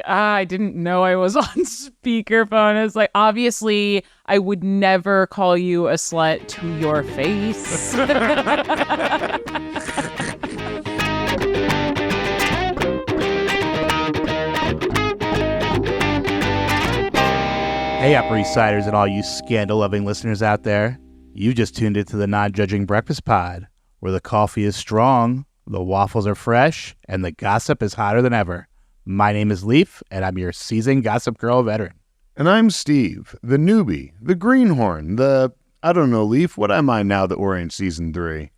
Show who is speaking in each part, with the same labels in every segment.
Speaker 1: I didn't know I was on speakerphone. It's like, obviously, I would never call you a slut to your face.
Speaker 2: Hey, Upper East Siders and all you scandal-loving listeners out there. You just tuned into the Non-Judging Breakfast Pod, where the coffee is strong, the waffles are fresh, and the gossip is hotter than ever. My name is Leif, and I'm your seasoned Gossip Girl veteran.
Speaker 3: And I'm Steve, the newbie, the greenhorn, I don't know, Leif, what am I now that we're in season 3?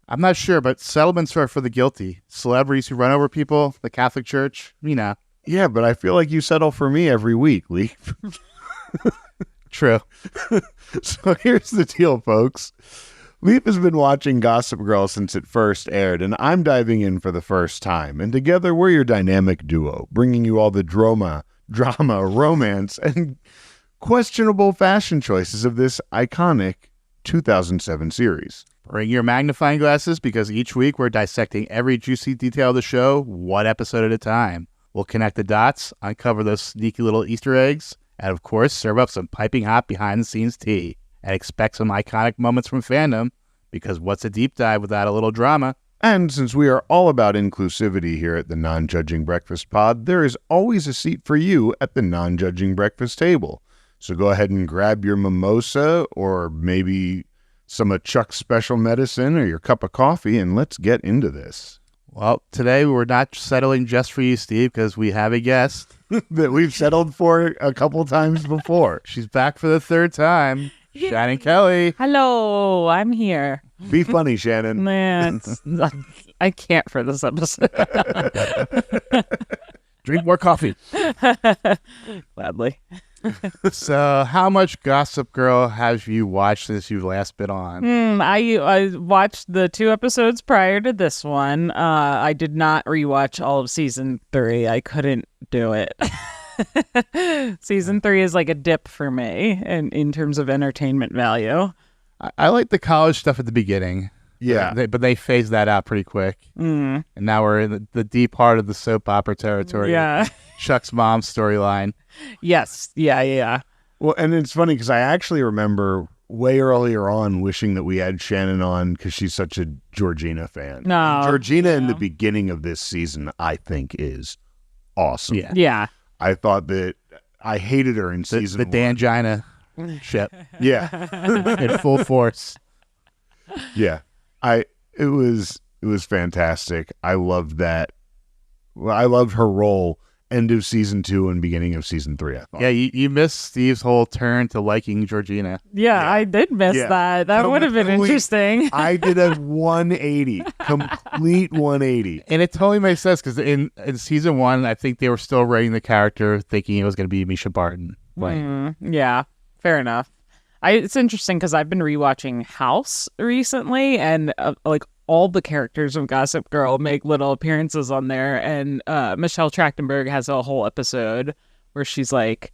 Speaker 2: I'm not sure, but settlements are for the guilty. Celebrities who run over people, the Catholic Church, you know.
Speaker 3: Yeah, but I feel like you settle for me every week, Leif.
Speaker 2: True.
Speaker 3: So here's the deal, folks. Leif has been watching Gossip Girl since it first aired, and I'm diving in for the first time. And together, we're your dynamic duo, bringing you all the drama, romance, and questionable fashion choices of this iconic 2007 series.
Speaker 2: Bring your magnifying glasses, because each week we're dissecting every juicy detail of the show, one episode at a time. We'll connect the dots, uncover those sneaky little Easter eggs, and of course, serve up some piping hot behind-the-scenes tea. And expect some iconic moments from fandom, because what's a deep dive without a little drama?
Speaker 3: And since we are all about inclusivity here at the Non-Judging Breakfast Pod, there is always a seat for you at the Non-Judging Breakfast table. So go ahead and grab your mimosa, or maybe some of Chuck's special medicine, or your cup of coffee, and let's get into this.
Speaker 2: Well, today we're not settling just for you, Steve, because we have a guest
Speaker 3: that we've settled for a couple times before.
Speaker 2: She's back for the third time. Shannon Kelly.
Speaker 1: Hello, I'm here.
Speaker 3: Be funny, Shannon.
Speaker 1: Man, I can't for this episode.
Speaker 2: Drink more coffee.
Speaker 1: Gladly.
Speaker 2: So, how much Gossip Girl have you watched since you've last been on?
Speaker 1: I watched the 2 episodes prior to this one. I did not rewatch all of season 3. I couldn't do it. Season 3 is like a dip for me in terms of entertainment value.
Speaker 2: I like the college stuff at the beginning.
Speaker 3: Yeah.
Speaker 2: But they phased that out pretty quick. And now we're in the deep heart of the soap opera territory.
Speaker 1: Yeah.
Speaker 2: Chuck's mom's storyline.
Speaker 1: Yes. Yeah.
Speaker 3: Well, and it's funny because I actually remember way earlier on wishing that we had Shannon on because she's such a Georgina fan.
Speaker 1: No.
Speaker 3: Georgina in the beginning of this season, I think, is awesome.
Speaker 1: Yeah.
Speaker 3: I thought that I hated her in season
Speaker 2: The
Speaker 3: 1.
Speaker 2: Dangina ship.
Speaker 3: Yeah.
Speaker 2: In full force.
Speaker 3: Yeah. It was fantastic. I loved that. Well, I loved her role end of season 2 and beginning of season 3, I thought.
Speaker 2: Yeah, you missed Steve's whole turn to liking Georgina.
Speaker 1: Yeah, I did miss that. That would have been interesting.
Speaker 3: I did a 180, complete 180.
Speaker 2: And it totally makes sense because in season 1, I think they were still writing the character thinking it was going to be Misha Barton.
Speaker 1: Yeah, fair enough. It's interesting because I've been rewatching House recently, and all the characters of Gossip Girl make little appearances on there, and Michelle Trachtenberg has a whole episode where she's like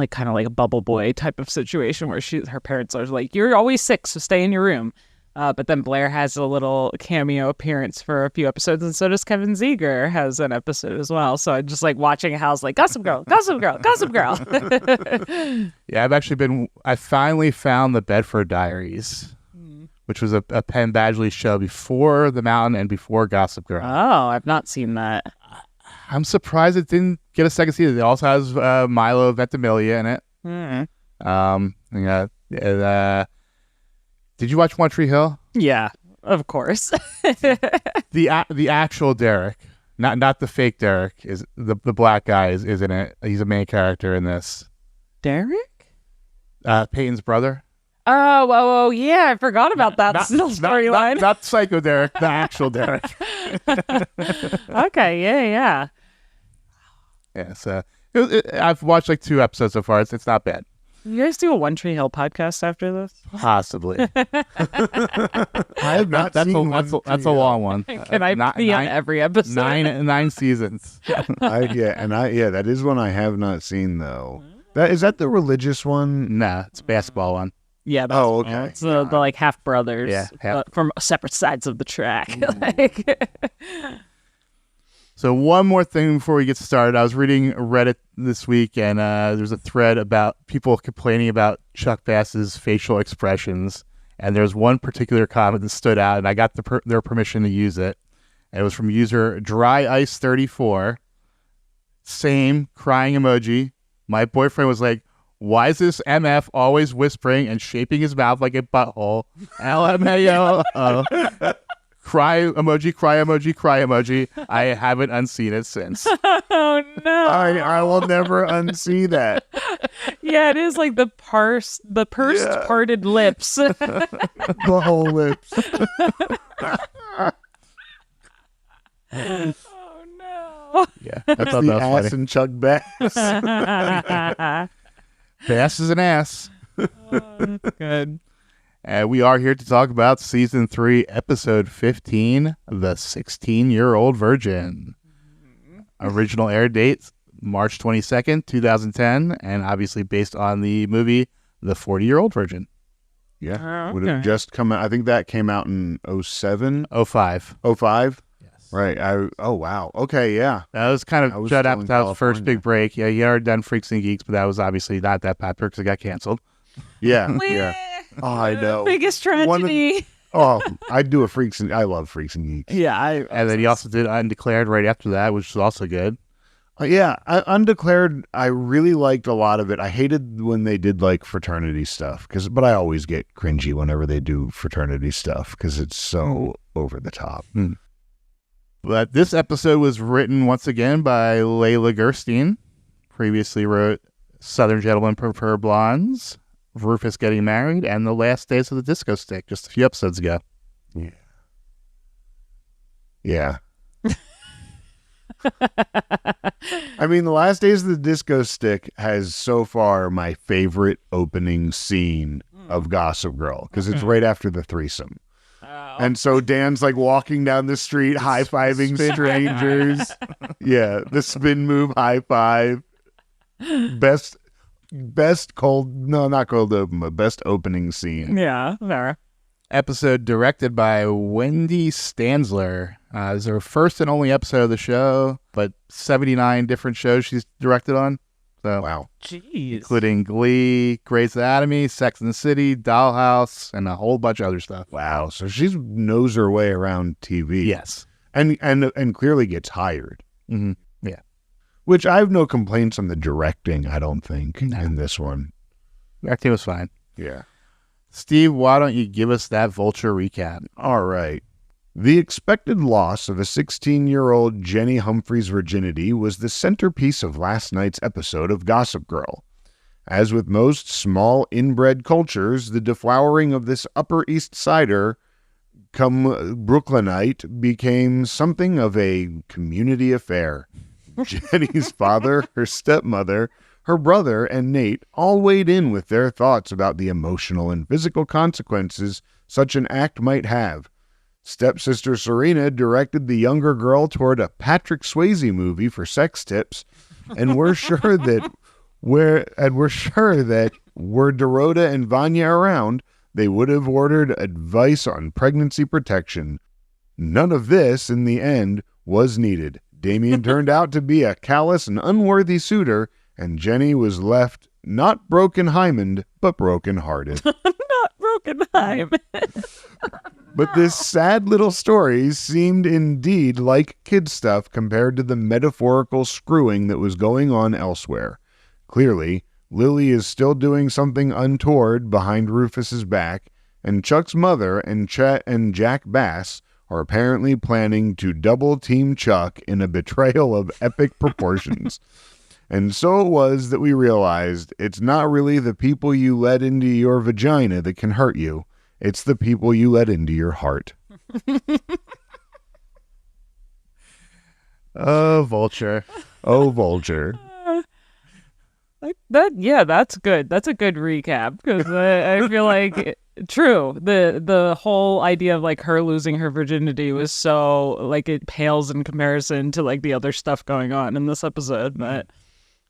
Speaker 1: kind of like a bubble boy type of situation where her parents are like, "You're always sick, so stay in your room." But then Blair has a little cameo appearance for a few episodes, and so does Kevin Zeger has an episode as well. So I just like watching House, like Gossip Girl, Gossip Girl, Gossip Girl.
Speaker 2: Yeah, I finally found the Bedford Diaries, which was a Penn Badgley show before The Mountain and before Gossip Girl.
Speaker 1: Oh, I've not seen that.
Speaker 2: I'm surprised it didn't get a second season. It also has Milo Ventimiglia in it. Did you watch One Tree Hill?
Speaker 1: Yeah, of course.
Speaker 2: The actual Derek, not the fake Derek, is the black guy is in it. He's a main character in this.
Speaker 1: Derek?
Speaker 2: Peyton's brother.
Speaker 1: Oh, yeah, I forgot about that storyline.
Speaker 2: Not Psycho Derek, the actual Derek.
Speaker 1: Okay, yeah.
Speaker 2: Yeah, so I've watched like 2 episodes so far. It's not bad.
Speaker 1: You guys do a One Tree Hill podcast after this?
Speaker 2: Possibly.
Speaker 3: I have not seen
Speaker 2: that's a long one.
Speaker 1: Can I be on every episode?
Speaker 2: 9 seasons.
Speaker 3: That is one I have not seen though. Is that the religious one?
Speaker 2: Nah, it's a basketball one.
Speaker 1: Yeah.
Speaker 3: Oh, okay.
Speaker 1: It's the like half brothers.
Speaker 2: Yeah.
Speaker 1: From separate sides of the track.
Speaker 2: So one more thing before we get started. I was reading Reddit this week, and there's a thread about people complaining about Chuck Bass's facial expressions. And there's one particular comment that stood out, and I got their permission to use it. And it was from user DryIce34. Same crying emoji. My boyfriend was like, "Why is this MF always whispering and shaping his mouth like a butthole?" LMAO. Cry emoji, cry emoji, cry emoji. I haven't unseen it since.
Speaker 1: Oh no!
Speaker 3: I will never unsee that.
Speaker 1: Yeah, it is like the pursed parted lips.
Speaker 3: The whole lips.
Speaker 1: Oh no!
Speaker 2: Yeah, I
Speaker 3: That's
Speaker 2: thought
Speaker 3: the
Speaker 2: that was
Speaker 3: ass
Speaker 2: funny.
Speaker 3: and Chuck Bass.
Speaker 2: Bass is an ass.
Speaker 1: That's good.
Speaker 2: And we are here to talk about Season 3, Episode 15, The 16-Year-Old Virgin. Original air date, March 22nd, 2010, and obviously based on the movie, The 40-Year-Old Virgin.
Speaker 3: Yeah.
Speaker 1: Oh,
Speaker 3: Would have
Speaker 1: okay.
Speaker 3: just come out. I think that came out in 07,
Speaker 2: 05.
Speaker 3: 05?
Speaker 2: Yes.
Speaker 3: Right. Oh, wow. Okay, yeah.
Speaker 2: That was kind
Speaker 3: I
Speaker 2: of
Speaker 3: was
Speaker 2: Judd
Speaker 3: still in
Speaker 2: Apatow's first
Speaker 3: California.
Speaker 2: big break. Yeah, he already done Freaks and Geeks, but that was obviously not that popular because it got canceled.
Speaker 3: Yeah, yeah. Oh, I know.
Speaker 1: Biggest
Speaker 3: One of-
Speaker 1: tragedy.
Speaker 3: Oh, I'd do I love Freaks and Geeks.
Speaker 1: Yeah,
Speaker 2: And then he also did Undeclared right after that, which was also good.
Speaker 3: Yeah, Undeclared, I really liked a lot of it. I hated when they did like fraternity stuff, but I always get cringy whenever they do fraternity stuff because it's so over the top.
Speaker 2: But this episode was written once again by Layla Gerstein. Previously wrote Southern Gentlemen Prefer Blondes, Rufus Getting Married, and The Last Days of the Disco Stick, just a few episodes ago.
Speaker 3: Yeah. I mean, The Last Days of the Disco Stick has so far my favorite opening scene of Gossip Girl because it's right after the threesome. And so Dan's like walking down the street, high-fiving strangers. Yeah, the spin move high five. Best not cold open, but best opening scene.
Speaker 1: Yeah, there.
Speaker 2: Episode directed by Wendy Stanzler. It's her first and only episode of the show, but 79 different shows she's directed on. So,
Speaker 3: Wow.
Speaker 1: Jeez.
Speaker 2: including Glee, Grey's Anatomy, Sex and the City, Dollhouse, and a whole bunch of other stuff.
Speaker 3: Wow. So she knows her way around TV.
Speaker 2: Yes.
Speaker 3: And clearly gets hired.
Speaker 2: Mm-hmm. Yeah.
Speaker 3: Which I have no complaints on the directing, I don't think,
Speaker 2: No.
Speaker 3: in this one.
Speaker 2: Acting was fine.
Speaker 3: Yeah.
Speaker 2: Steve, why don't you give us that Vulture recap?
Speaker 3: All right. The expected loss of a 16-year-old Jenny Humphrey's virginity was the centerpiece of last night's episode of Gossip Girl. As with most small inbred cultures, the deflowering of this Upper East Sider come Brooklynite became something of a community affair. Jenny's father, her stepmother, her brother, and Nate all weighed in with their thoughts about the emotional and physical consequences such an act might have. Stepsister Serena directed the younger girl toward a Patrick Swayze movie for sex tips, and we're sure that were Dorota and Vanya around, they would have ordered advice on pregnancy protection. None of this, in the end, was needed. Damien turned out to be a callous and unworthy suitor, and Jenny was left not broken-hymened, but broken-hearted.
Speaker 1: Not broken time.
Speaker 3: But this sad little story seemed indeed like kid stuff compared to the metaphorical screwing that was going on elsewhere. Clearly, Lily is still doing something untoward behind Rufus's back, and Chuck's mother and Chet and Jack Bass are apparently planning to double-team Chuck in a betrayal of epic proportions. And so it was that we realized it's not really the people you let into your vagina that can hurt you. It's the people you let into your heart.
Speaker 2: Oh, Vulture.
Speaker 3: Oh, Vulture.
Speaker 1: That's good. That's a good recap because I feel like true. The whole idea of like her losing her virginity was so like it pales in comparison to like the other stuff going on in this episode. But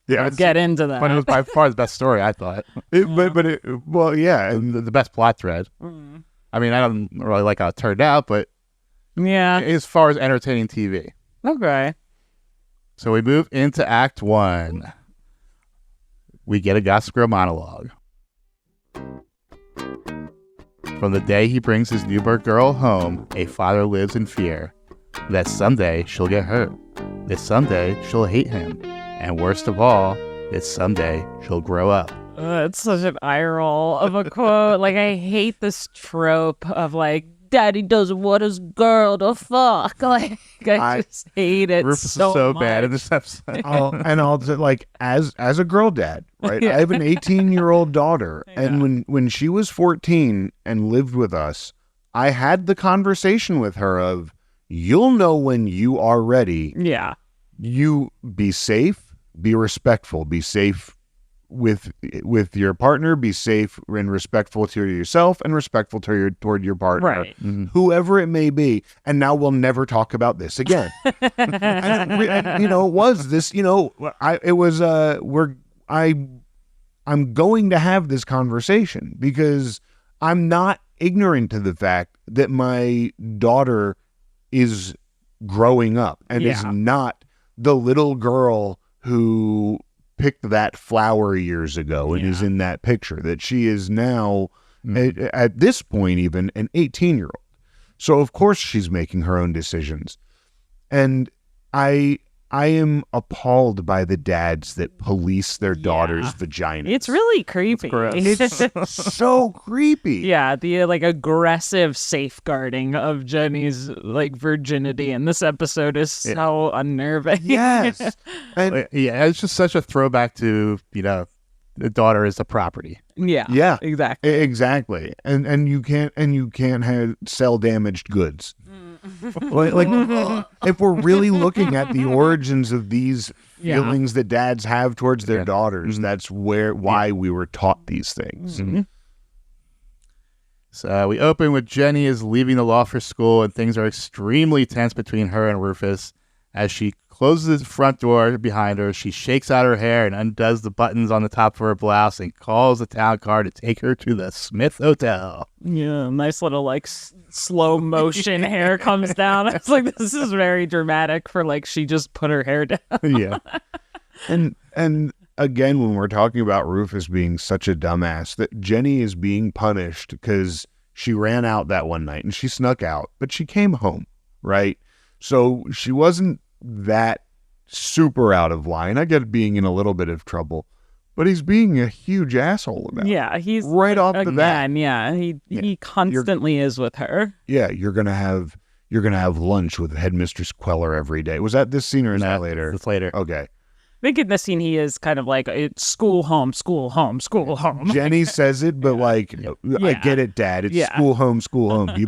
Speaker 3: Yeah,
Speaker 1: we'll get into that.
Speaker 2: But it was by far the best story, I thought.
Speaker 3: yeah. And
Speaker 2: The best plot thread.
Speaker 1: Mm.
Speaker 2: I mean, I don't really like how it turned out, but
Speaker 1: Yeah.
Speaker 2: as far as entertaining TV.
Speaker 1: Okay.
Speaker 2: So we move into Act 1. We get a Gossip Girl monologue. From the day he brings his newborn girl home, a father lives in fear that someday she'll get hurt, that someday she'll hate him, and worst of all, that someday she'll grow up.
Speaker 1: It's such an eye roll of a quote. Like, I hate this trope of, like, daddy doesn't want his girl to fuck. Like, I just hate it.
Speaker 2: Rufus
Speaker 1: so
Speaker 2: is so
Speaker 1: much.
Speaker 2: bad in this episode.
Speaker 3: And I'll say, like, as a girl dad, right?
Speaker 1: Yeah.
Speaker 3: I have an 18-year-old daughter, and when she was 14 and lived with us, I had the conversation with her of, you'll know when you are ready.
Speaker 1: Yeah.
Speaker 3: You be safe, be respectful, be safe with your partner, be safe and respectful to yourself and respectful to toward your partner,
Speaker 1: Right.
Speaker 3: whoever it may be. And now we'll never talk about this again. and, it was this, I'm going to have this conversation because I'm not ignorant to the fact that my daughter is growing up and is not the little girl who picked that flower years ago and is in that picture, that she is now at this point even an 18-year-old. So of course she's making her own decisions. And I am appalled by the dads that police their daughters' vaginas.
Speaker 1: It's really creepy.
Speaker 3: It's so creepy.
Speaker 1: Yeah, the like aggressive safeguarding of Jenny's like virginity in this episode is so unnerving.
Speaker 3: Yes. And
Speaker 2: Yeah, it's just such a throwback to, the daughter is a property.
Speaker 1: yeah, exactly.
Speaker 3: Exactly. And you can't sell damaged goods. like if we're really looking at the origins of these feelings that dads have towards their daughters, that's why we were taught these things.
Speaker 2: So we open with Jenny is leaving the law for school, and things are extremely tense between her and Rufus. As she closes the front door behind her, she shakes out her hair and undoes the buttons on the top of her blouse and calls the town car to take her to the Smith Hotel.
Speaker 1: Yeah, nice little like slow motion hair comes down. It's like, this is very dramatic for like she just put her hair down.
Speaker 2: Yeah.
Speaker 3: And again, when we're talking about Rufus being such a dumbass, that Jenny is being punished because she ran out that one night and she snuck out, but she came home, right? So she wasn't that super out of line. I get being in a little bit of trouble, but he's being a huge asshole about it.
Speaker 1: Yeah, he's
Speaker 3: right off the bat.
Speaker 1: Yeah, he constantly is with her.
Speaker 3: Yeah, you're gonna have lunch with Headmistress Queller every day. Was that this scene or is that later?
Speaker 2: It's later.
Speaker 3: Okay.
Speaker 1: I think in this scene he is kind of like, it's school, home, school, home, school, home.
Speaker 3: Jenny says it, but like, I get it, Dad. It's school, home,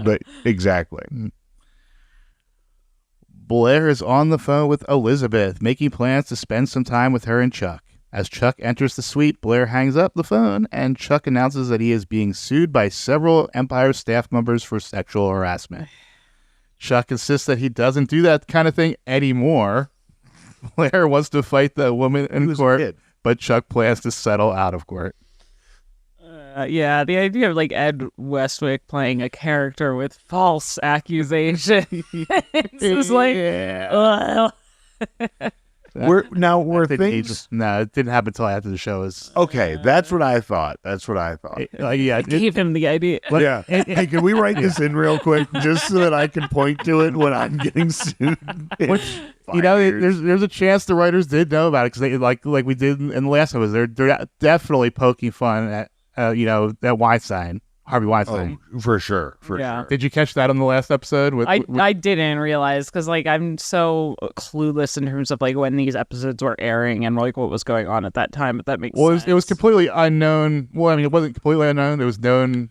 Speaker 3: but exactly.
Speaker 2: Blair is on the phone with Elizabeth, making plans to spend some time with her and Chuck. As Chuck enters the suite, Blair hangs up the phone, and Chuck announces that he is being sued by several Empire staff members for sexual harassment. Chuck insists that he doesn't do that kind of thing anymore. Blair wants to fight the woman in court, but Chuck plans to settle out of court.
Speaker 1: Yeah, the idea of like Ed Westwick playing a character with false accusation. It's just like,
Speaker 3: Were things...
Speaker 2: No, it didn't happen until after the show was...
Speaker 3: Okay, that's what I thought.
Speaker 1: Gave him the idea.
Speaker 3: Yeah. Hey, can we write this in real quick just so that I can point to it when I'm getting sued?
Speaker 2: Which, there's a chance the writers did know about it because they like we did in the last episode. They're definitely poking fun at that Weinstein, Harvey Weinstein.
Speaker 3: Oh, for sure. For sure.
Speaker 2: Did you catch that on the last episode?
Speaker 1: I didn't realize because like I'm so clueless in terms of like when these episodes were airing and like what was going on at that time. But that makes sense.
Speaker 2: It was completely unknown. Well, I mean, it wasn't completely unknown. It was known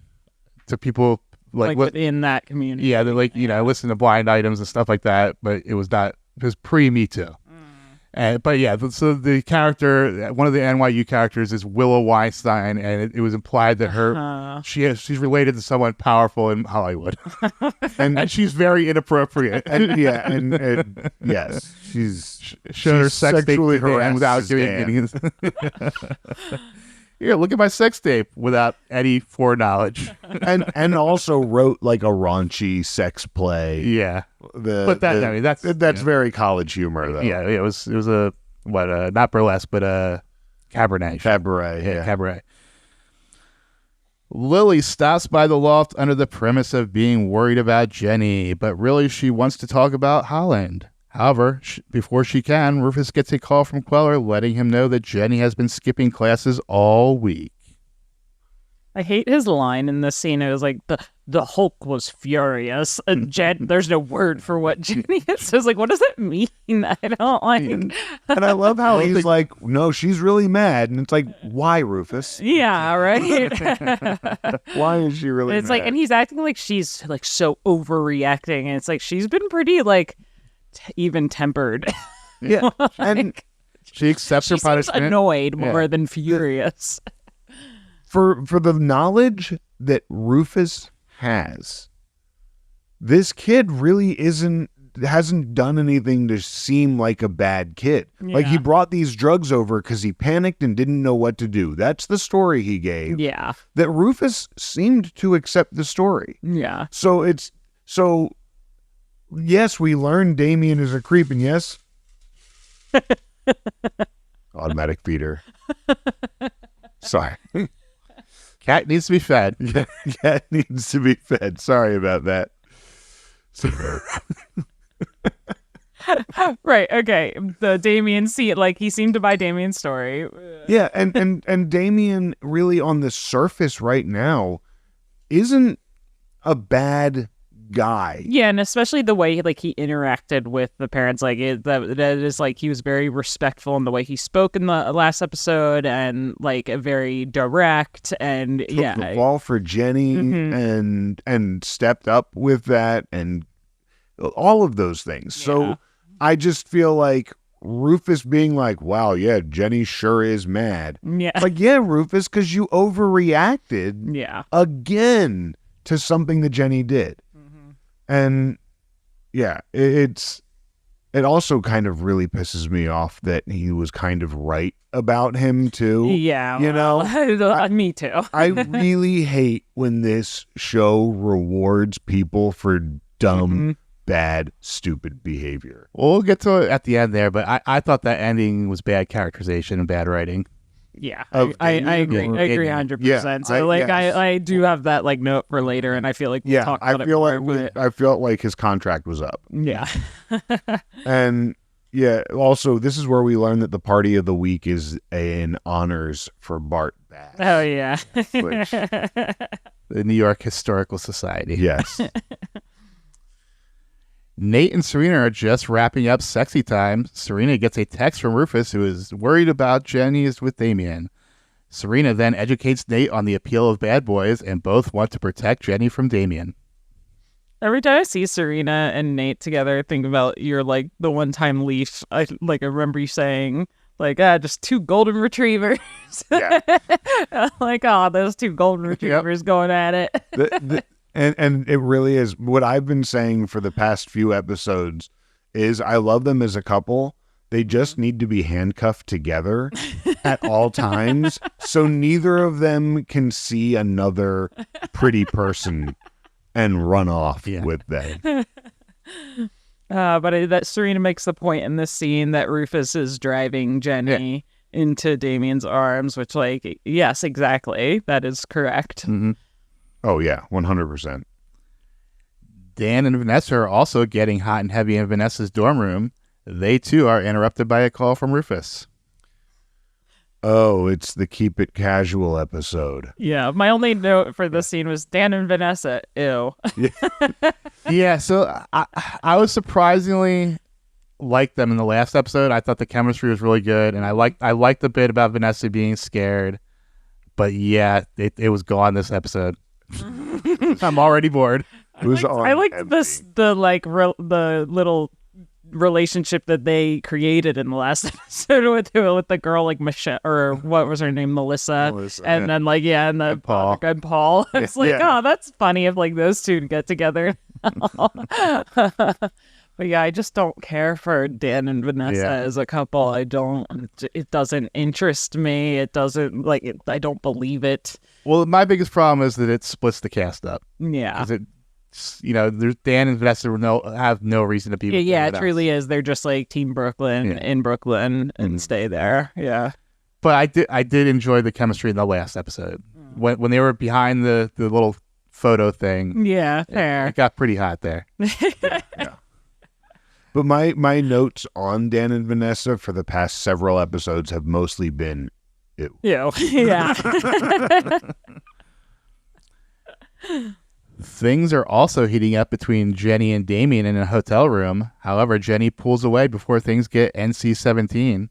Speaker 2: to people like
Speaker 1: within that community.
Speaker 2: Yeah, they listen to blind items and stuff like that. But it was not. It was pre-Me Too. But yeah, so the character, one of the NYU characters is Willow Weinstein, and it was implied that she's related to someone powerful in Hollywood, and she's very inappropriate.
Speaker 3: And yes, she's
Speaker 2: shown her sex
Speaker 3: sexually
Speaker 2: harassed
Speaker 3: without
Speaker 2: doing anything. Here, look at my sex tape without any foreknowledge.
Speaker 3: and also wrote like a raunchy sex play.
Speaker 2: Yeah. That's
Speaker 3: very college humor though.
Speaker 2: Yeah, it was a not burlesque, but cabaret.
Speaker 3: Cabaret.
Speaker 2: Cabaret. Lily stops by the loft under the premise of being worried about Jenny, but really she wants to talk about Holland. However, before she can, Rufus gets a call from Queller letting him know that Jenny has been skipping classes all week.
Speaker 1: I hate his line in this scene. It was like, the Hulk was furious. There's no word for what Jenny is. So it's like, what does that mean? I don't like.
Speaker 3: And I love how he's like, no, she's really mad. And it's like, why, Rufus?
Speaker 1: Yeah, right?
Speaker 3: Why is she really
Speaker 1: It's
Speaker 3: mad?
Speaker 1: like, and he's acting like she's like so overreacting. And it's like, she's been pretty like even-tempered.
Speaker 2: Yeah. And she accepts her punishment.
Speaker 1: Annoyed more than furious.
Speaker 3: For the knowledge that Rufus has, this kid really hasn't done anything to seem like a bad kid.
Speaker 1: Yeah.
Speaker 3: Like he brought these drugs over because he panicked and didn't know what to do. That's the story he gave.
Speaker 1: Yeah.
Speaker 3: That Rufus seemed to accept the story.
Speaker 1: Yeah.
Speaker 3: So yes, we learned Damien is a creep, and yes, automatic feeder. Sorry.
Speaker 2: Cat needs to be fed.
Speaker 3: Cat needs to be fed. Sorry about that.
Speaker 1: Right. Okay. The Damien he seemed to buy Damien's story.
Speaker 3: Yeah, and Damien really on the surface right now isn't a bad guy.
Speaker 1: Yeah, and especially the way he interacted with the parents, that is he was very respectful in the way he spoke in the last episode, and very direct, and
Speaker 3: Took the ball for Jenny, and stepped up with that, and all of those things. Yeah. So I just feel like Rufus being like, wow, yeah, Jenny sure is mad.
Speaker 1: Yeah.
Speaker 3: Rufus, because you overreacted again to something that Jenny did. And yeah, it also kind of really pisses me off that he was kind of right about him too.
Speaker 1: Yeah. Me too.
Speaker 3: I really hate when this show rewards people for dumb, bad, stupid behavior.
Speaker 2: We'll get to it at the end there, but I thought that ending was bad characterization and bad writing.
Speaker 1: Yeah, I agree. I agree 100%.
Speaker 3: Yeah,
Speaker 1: so I do have that note for later, and I feel like we'll talk about
Speaker 3: I felt like his contract was up.
Speaker 1: Yeah.
Speaker 3: And yeah, also this is where we learn that the party of the week is in honors for Bart Bass.
Speaker 1: Oh yeah.
Speaker 2: The New York Historical Society.
Speaker 3: Yes.
Speaker 2: Nate and Serena are just wrapping up sexy time. Serena gets a text from Rufus, who is worried about Jenny is with Damien. Serena then educates Nate on the appeal of bad boys, and both want to protect Jenny from Damien.
Speaker 1: Every time I see Serena and Nate together, I think about your the one-time Leif. I remember you saying just two golden retrievers.
Speaker 3: Yeah.
Speaker 1: Those two golden retrievers going at it.
Speaker 3: And it really is what I've been saying for the past few episodes is I love them as a couple. They just need to be handcuffed together at all times. So neither of them can see another pretty person and run off with them.
Speaker 1: But that Serena makes the point in this scene that Rufus is driving Jenny into Damien's arms, which yes, exactly. That is correct.
Speaker 2: Mm-hmm.
Speaker 3: Oh, yeah, 100%.
Speaker 2: Dan and Vanessa are also getting hot and heavy in Vanessa's dorm room. They, too, are interrupted by a call from Rufus.
Speaker 3: Oh, it's the Keep It Casual episode.
Speaker 1: Yeah, my only note for this scene was Dan and Vanessa, ew.
Speaker 2: Yeah, so I was surprisingly liked them in the last episode. I thought the chemistry was really good, and I liked the bit about Vanessa being scared. But yeah, it was gone this episode. I'm already bored.
Speaker 1: I liked the little relationship that they created in the last episode with the girl Michelle, or what was her name, Melissa, and then and
Speaker 2: Paul.
Speaker 1: And Paul. It's oh, that's funny if those two get together. But yeah, I just don't care for Dan and Vanessa as a couple. I don't. It doesn't interest me. It doesn't I don't believe it.
Speaker 2: Well, my biggest problem is that it splits the cast up.
Speaker 1: Yeah.
Speaker 2: Because there's Dan and Vanessa have no reason to be.
Speaker 1: Yeah, it truly is. They're just like Team Brooklyn in Brooklyn and stay there. Yeah.
Speaker 2: But I did enjoy the chemistry in the last episode when they were behind the little photo thing.
Speaker 1: Yeah, fair.
Speaker 2: It got pretty hot there.
Speaker 3: Yeah. But my notes on Dan and Vanessa for the past several episodes have mostly been ew.
Speaker 1: Ew. Yeah.
Speaker 2: Things are also heating up between Jenny and Damien in a hotel room. However, Jenny pulls away before things get NC-17.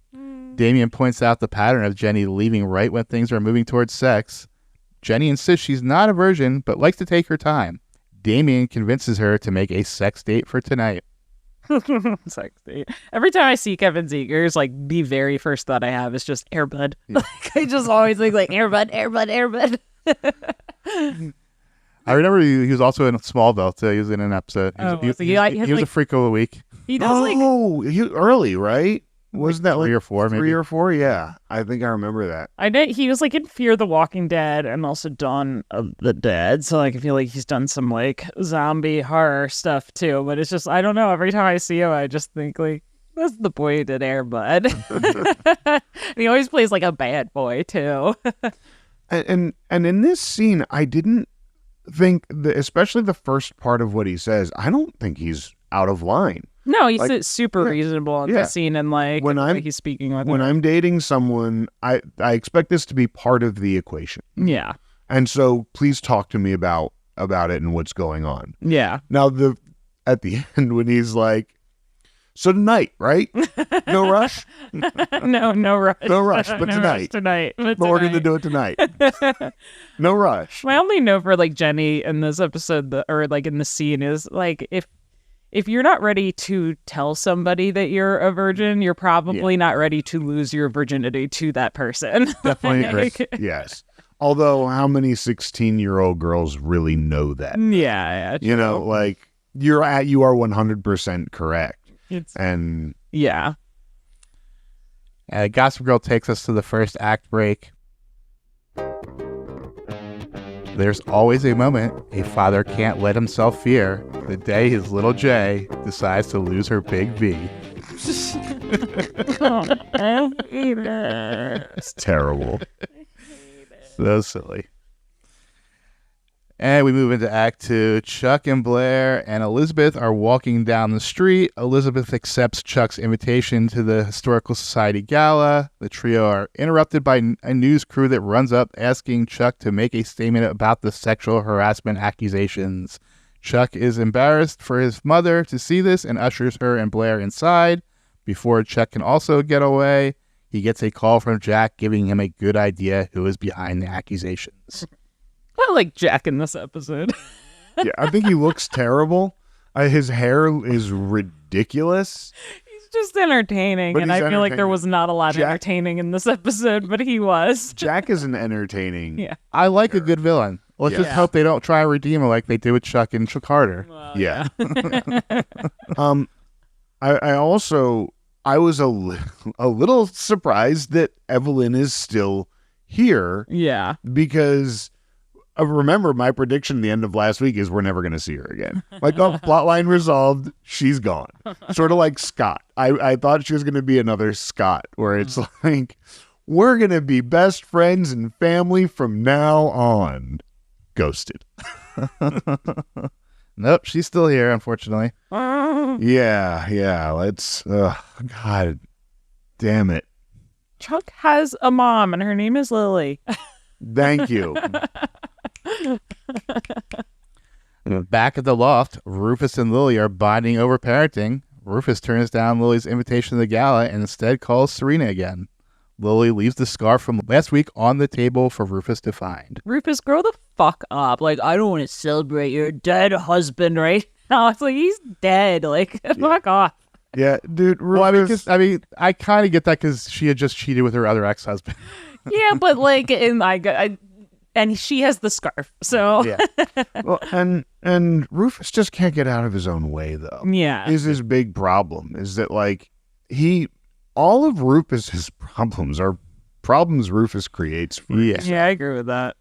Speaker 2: Damien points out the pattern of Jenny leaving right when things are moving towards sex. Jenny insists she's not a virgin, but likes to take her time. Damien convinces her to make a sex date for tonight.
Speaker 1: Sex date. Every time I see Kevin Zegers, the very first thought I have is just Airbud. I just always think Airbud, Airbud, Airbud.
Speaker 2: I remember he was also in Smallville too. He was in an episode. He was a freak of the week.
Speaker 1: He does
Speaker 3: early, right? Wasn't that
Speaker 2: 3 or 4? Maybe
Speaker 3: 3 or 4? Yeah, I think I remember that.
Speaker 1: I know he was in Fear the Walking Dead and also Dawn of the Dead. So I feel like he's done some zombie horror stuff too. But it's just I don't know. Every time I see him, I just think that's the boy who did Air Bud. And he always plays a bad boy too.
Speaker 3: and in this scene, I didn't think especially the first part of what he says. I don't think he's out of line.
Speaker 1: No, he's super reasonable in the scene and when he's speaking with
Speaker 3: when
Speaker 1: her.
Speaker 3: I'm dating someone, I expect this to be part of the equation.
Speaker 1: Yeah.
Speaker 3: And so please talk to me about it and what's going on.
Speaker 1: Yeah.
Speaker 3: Now at the end when he's like, so tonight, right? No rush?
Speaker 1: No rush.
Speaker 3: No rush, but
Speaker 1: No
Speaker 3: tonight.
Speaker 1: ruch tonight.
Speaker 3: But we're going to do it tonight. No rush.
Speaker 1: My only note for Jenny in this episode in the scene is if you're not ready to tell somebody that you're a virgin, you're probably not ready to lose your virginity to that person.
Speaker 2: Definitely.
Speaker 3: Yes. Although how many 16-year-old girls really know that?
Speaker 1: Yeah.
Speaker 3: You know, you are 100% correct.
Speaker 1: Yeah.
Speaker 2: Gossip Girl takes us to the first act break. There's always a moment a father can't let himself fear the day his little J decides to lose her big V.
Speaker 3: It's terrible.
Speaker 2: So silly. And we move into Act 2. Chuck and Blair and Elizabeth are walking down the street. Elizabeth accepts Chuck's invitation to the Historical Society Gala. The trio are interrupted by a news crew that runs up asking Chuck to make a statement about the sexual harassment accusations. Chuck is embarrassed for his mother to see this and ushers her and Blair inside. Before Chuck can also get away, he gets a call from Jack giving him a good idea who is behind the accusations.
Speaker 1: I like Jack in this episode.
Speaker 3: Yeah, I think he looks terrible. His hair is ridiculous.
Speaker 1: He's just entertaining,
Speaker 3: But
Speaker 1: and
Speaker 3: he's
Speaker 1: I feel like there
Speaker 3: entertaining.
Speaker 1: was not a lot
Speaker 3: Jack-
Speaker 1: entertaining in this episode, but he was.
Speaker 3: Jack is an entertaining.
Speaker 1: Yeah.
Speaker 2: I like a good villain. Let's just hope they don't try and redeem him like they did with Chuck and Chuck Carter.
Speaker 1: Well,
Speaker 3: Yeah. I was a little surprised that Evelyn is still here
Speaker 1: Yeah.
Speaker 3: because remember my prediction at the end of last week is we're never going to see her again. Plotline resolved, she's gone. Sort of like Scott. I thought she was going to be another Scott where it's we're going to be best friends and family from now on. Ghosted.
Speaker 2: Nope, she's still here, unfortunately.
Speaker 3: Yeah. Let's. God damn it.
Speaker 1: Chuck has a mom, and her name is Lily.
Speaker 3: Thank you.
Speaker 2: Back at the loft, Rufus and Lily are bonding over parenting. Rufus turns down Lily's invitation to the gala and instead calls Serena again. Lily leaves the scarf from last week on the table for Rufus to find.
Speaker 1: Rufus, grow the fuck up. I don't want to celebrate your dead husband right now. It's he's dead. Fuck off.
Speaker 3: Yeah, dude. Rufus,
Speaker 2: Well, I kind of get that because she had just cheated with her other ex-husband.
Speaker 1: Yeah, but and she has the scarf. So
Speaker 2: Yeah.
Speaker 3: Well, and Rufus just can't get out of his own way, though.
Speaker 1: yeah.
Speaker 3: Is his big problem is that like all of Rufus's problems are problems Rufus creates for
Speaker 2: Yeah.
Speaker 1: Yeah, I agree with that.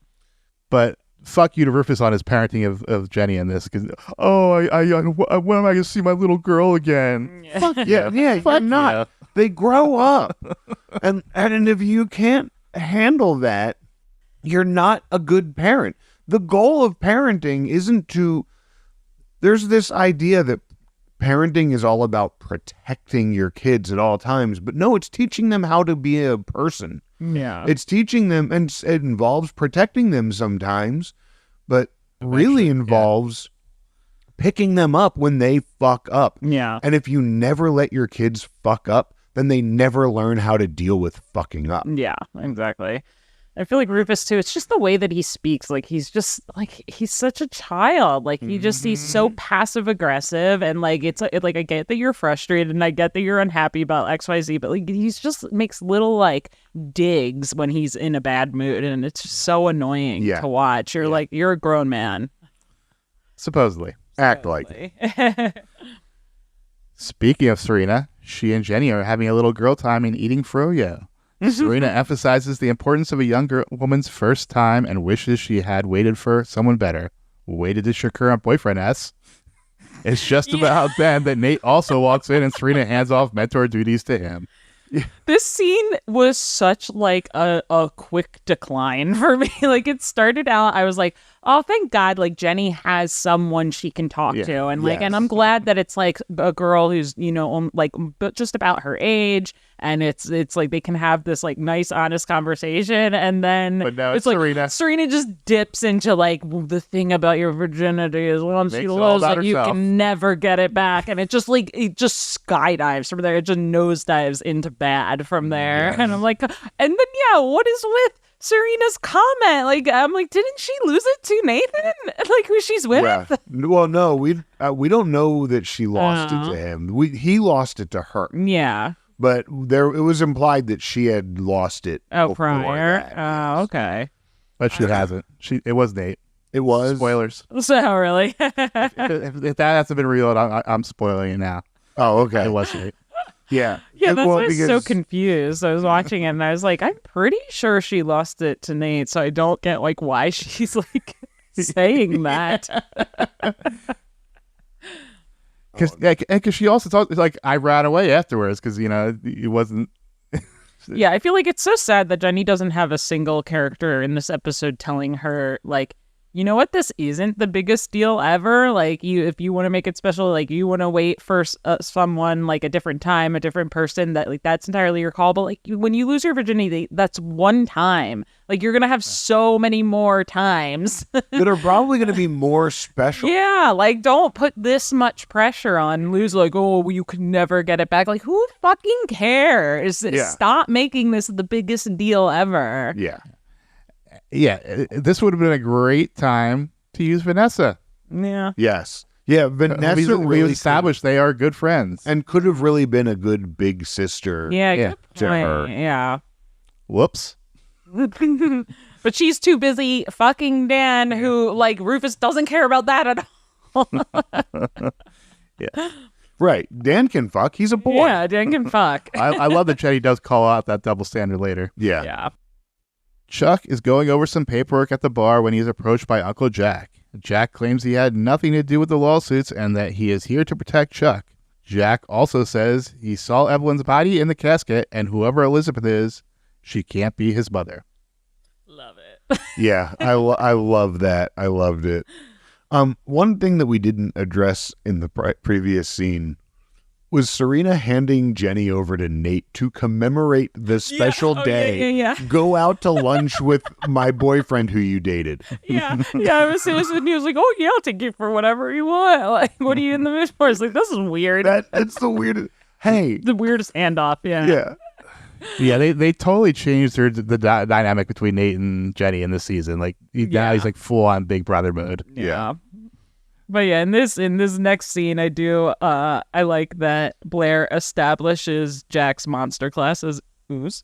Speaker 2: But fuck you to Rufus on his parenting of Jenny in this, because when am I going to see my little girl again?
Speaker 3: Yeah, you're not.
Speaker 2: yeah.
Speaker 3: They grow up, and if you can't handle that, you're not a good parent. The goal of parenting isn't to. There's this idea that parenting is all about protecting your kids at all times, but no, it's teaching them how to be a person.
Speaker 1: Yeah.
Speaker 3: It's teaching them, and it involves protecting them sometimes, but really involves picking them up when they fuck up.
Speaker 1: Yeah.
Speaker 3: And if you never let your kids fuck up, then they never learn how to deal with fucking up.
Speaker 1: Yeah, exactly. I feel like Rufus too, it's just the way that he speaks. Like he's just like he's such a child. Like he's so passive aggressive, and like like I get that you're frustrated and I get that you're unhappy about XYZ, but like he's just makes little like digs when he's in a bad mood, and it's just so annoying to watch. You're like you're a grown man.
Speaker 2: Supposedly.
Speaker 3: Act like.
Speaker 2: Speaking of Serena, she and Jenny are having a little girl time and eating froyo. Serena emphasizes the importance of a young woman's first time and wishes she had waited for someone better. Waited to your current boyfriend, S. It's just about then that Nate also walks in and Serena hands off mentor duties to him.
Speaker 1: This scene was such like a quick decline for me. Like it started out, I was like, oh, thank God, like Jenny has someone she can talk to, and like, and I'm glad that it's like a girl who's like just about her age, and it's like they can have this like nice, honest conversation, and then
Speaker 2: But now it's
Speaker 1: like
Speaker 2: Serena.
Speaker 1: Serena just dips into like the thing about your virginity is once
Speaker 2: Makes
Speaker 1: she
Speaker 2: it all
Speaker 1: loves
Speaker 2: about
Speaker 1: it, you
Speaker 2: herself.
Speaker 1: can never get it back, and it just skydives from there. It just nosedives into bad from there, and I'm like, and then what is with Serena's comment? Like, I'm like, didn't she lose it to Nathan? Like, who she's with?
Speaker 3: Yeah. Well, no, we don't know that she lost it to him. He lost it to her.
Speaker 1: Yeah.
Speaker 3: But it was implied that she had lost it.
Speaker 1: Oh,
Speaker 3: before
Speaker 1: prior.
Speaker 3: that.
Speaker 1: Oh, okay.
Speaker 2: But she hasn't. It was Nate.
Speaker 3: It was.
Speaker 2: Spoilers.
Speaker 1: So really?
Speaker 2: if that hasn't been revealed, I'm spoiling it now.
Speaker 3: Oh, okay.
Speaker 2: It was Nate.
Speaker 3: Yeah.
Speaker 1: Yeah, that's why I was so
Speaker 3: because-
Speaker 1: confused. I was watching it and I was like, I'm pretty sure she lost it to Nate, so I don't get like why she's like saying that.
Speaker 2: Because she also talked like I ran away afterwards because it wasn't.
Speaker 1: Yeah, I feel like it's so sad that Jenny doesn't have a single character in this episode telling her like, you know what, this isn't the biggest deal ever. Like, if you want to make it special, like you want to wait for someone like a different time, a different person, that like that's entirely your call. But like when you lose your virginity, that's one time. Like you're gonna have so many more times
Speaker 3: that are probably going to be more special.
Speaker 1: Yeah, like don't put this much pressure on lose. Like, oh, you could never get it back. Like, who fucking cares? Stop making this the biggest deal ever.
Speaker 3: Yeah.
Speaker 2: Yeah, this would have been a great time to use Vanessa.
Speaker 1: Yeah.
Speaker 3: Yes. Yeah, Vanessa
Speaker 2: we
Speaker 3: really
Speaker 2: established they are good friends.
Speaker 3: and could have really been a good big sister.
Speaker 1: Yeah.
Speaker 2: Yeah,
Speaker 1: Good
Speaker 3: to
Speaker 1: point.
Speaker 3: her.
Speaker 1: Yeah.
Speaker 2: Whoops.
Speaker 1: But she's too busy fucking Dan, who like Rufus doesn't care about that at all.
Speaker 2: Yeah.
Speaker 3: Right. Dan can fuck. He's a boy.
Speaker 1: Yeah, Dan can fuck.
Speaker 2: I love that Jenny does call out that double standard later.
Speaker 3: Yeah.
Speaker 1: Yeah.
Speaker 2: Chuck is going over some paperwork at the bar when he is approached by Uncle Jack. Jack claims he had nothing to do with the lawsuits and that he is here to protect Chuck. Jack also says he saw Evelyn's body in the casket, and whoever Elizabeth is, she can't be his mother.
Speaker 1: Love it.
Speaker 3: Yeah. I love that. I loved it. One thing that we didn't address in the previous scene was Serena handing Jenny over to Nate to commemorate the special day.
Speaker 1: Yeah.
Speaker 3: Go out to lunch with my boyfriend who you dated.
Speaker 1: Yeah. It was and he was like, oh yeah, I'll take you for whatever you want. Like, what are you in the mood for? It's like, this is weird.
Speaker 3: That's the weirdest. Hey.
Speaker 1: The weirdest handoff. Yeah.
Speaker 3: Yeah.
Speaker 2: Yeah, they totally changed the dynamic between Nate and Jenny in this season. Like now he's like full on Big Brother mode.
Speaker 3: Yeah.
Speaker 1: But yeah, in this next scene, I like that Blair establishes Jack's monster class as ooze.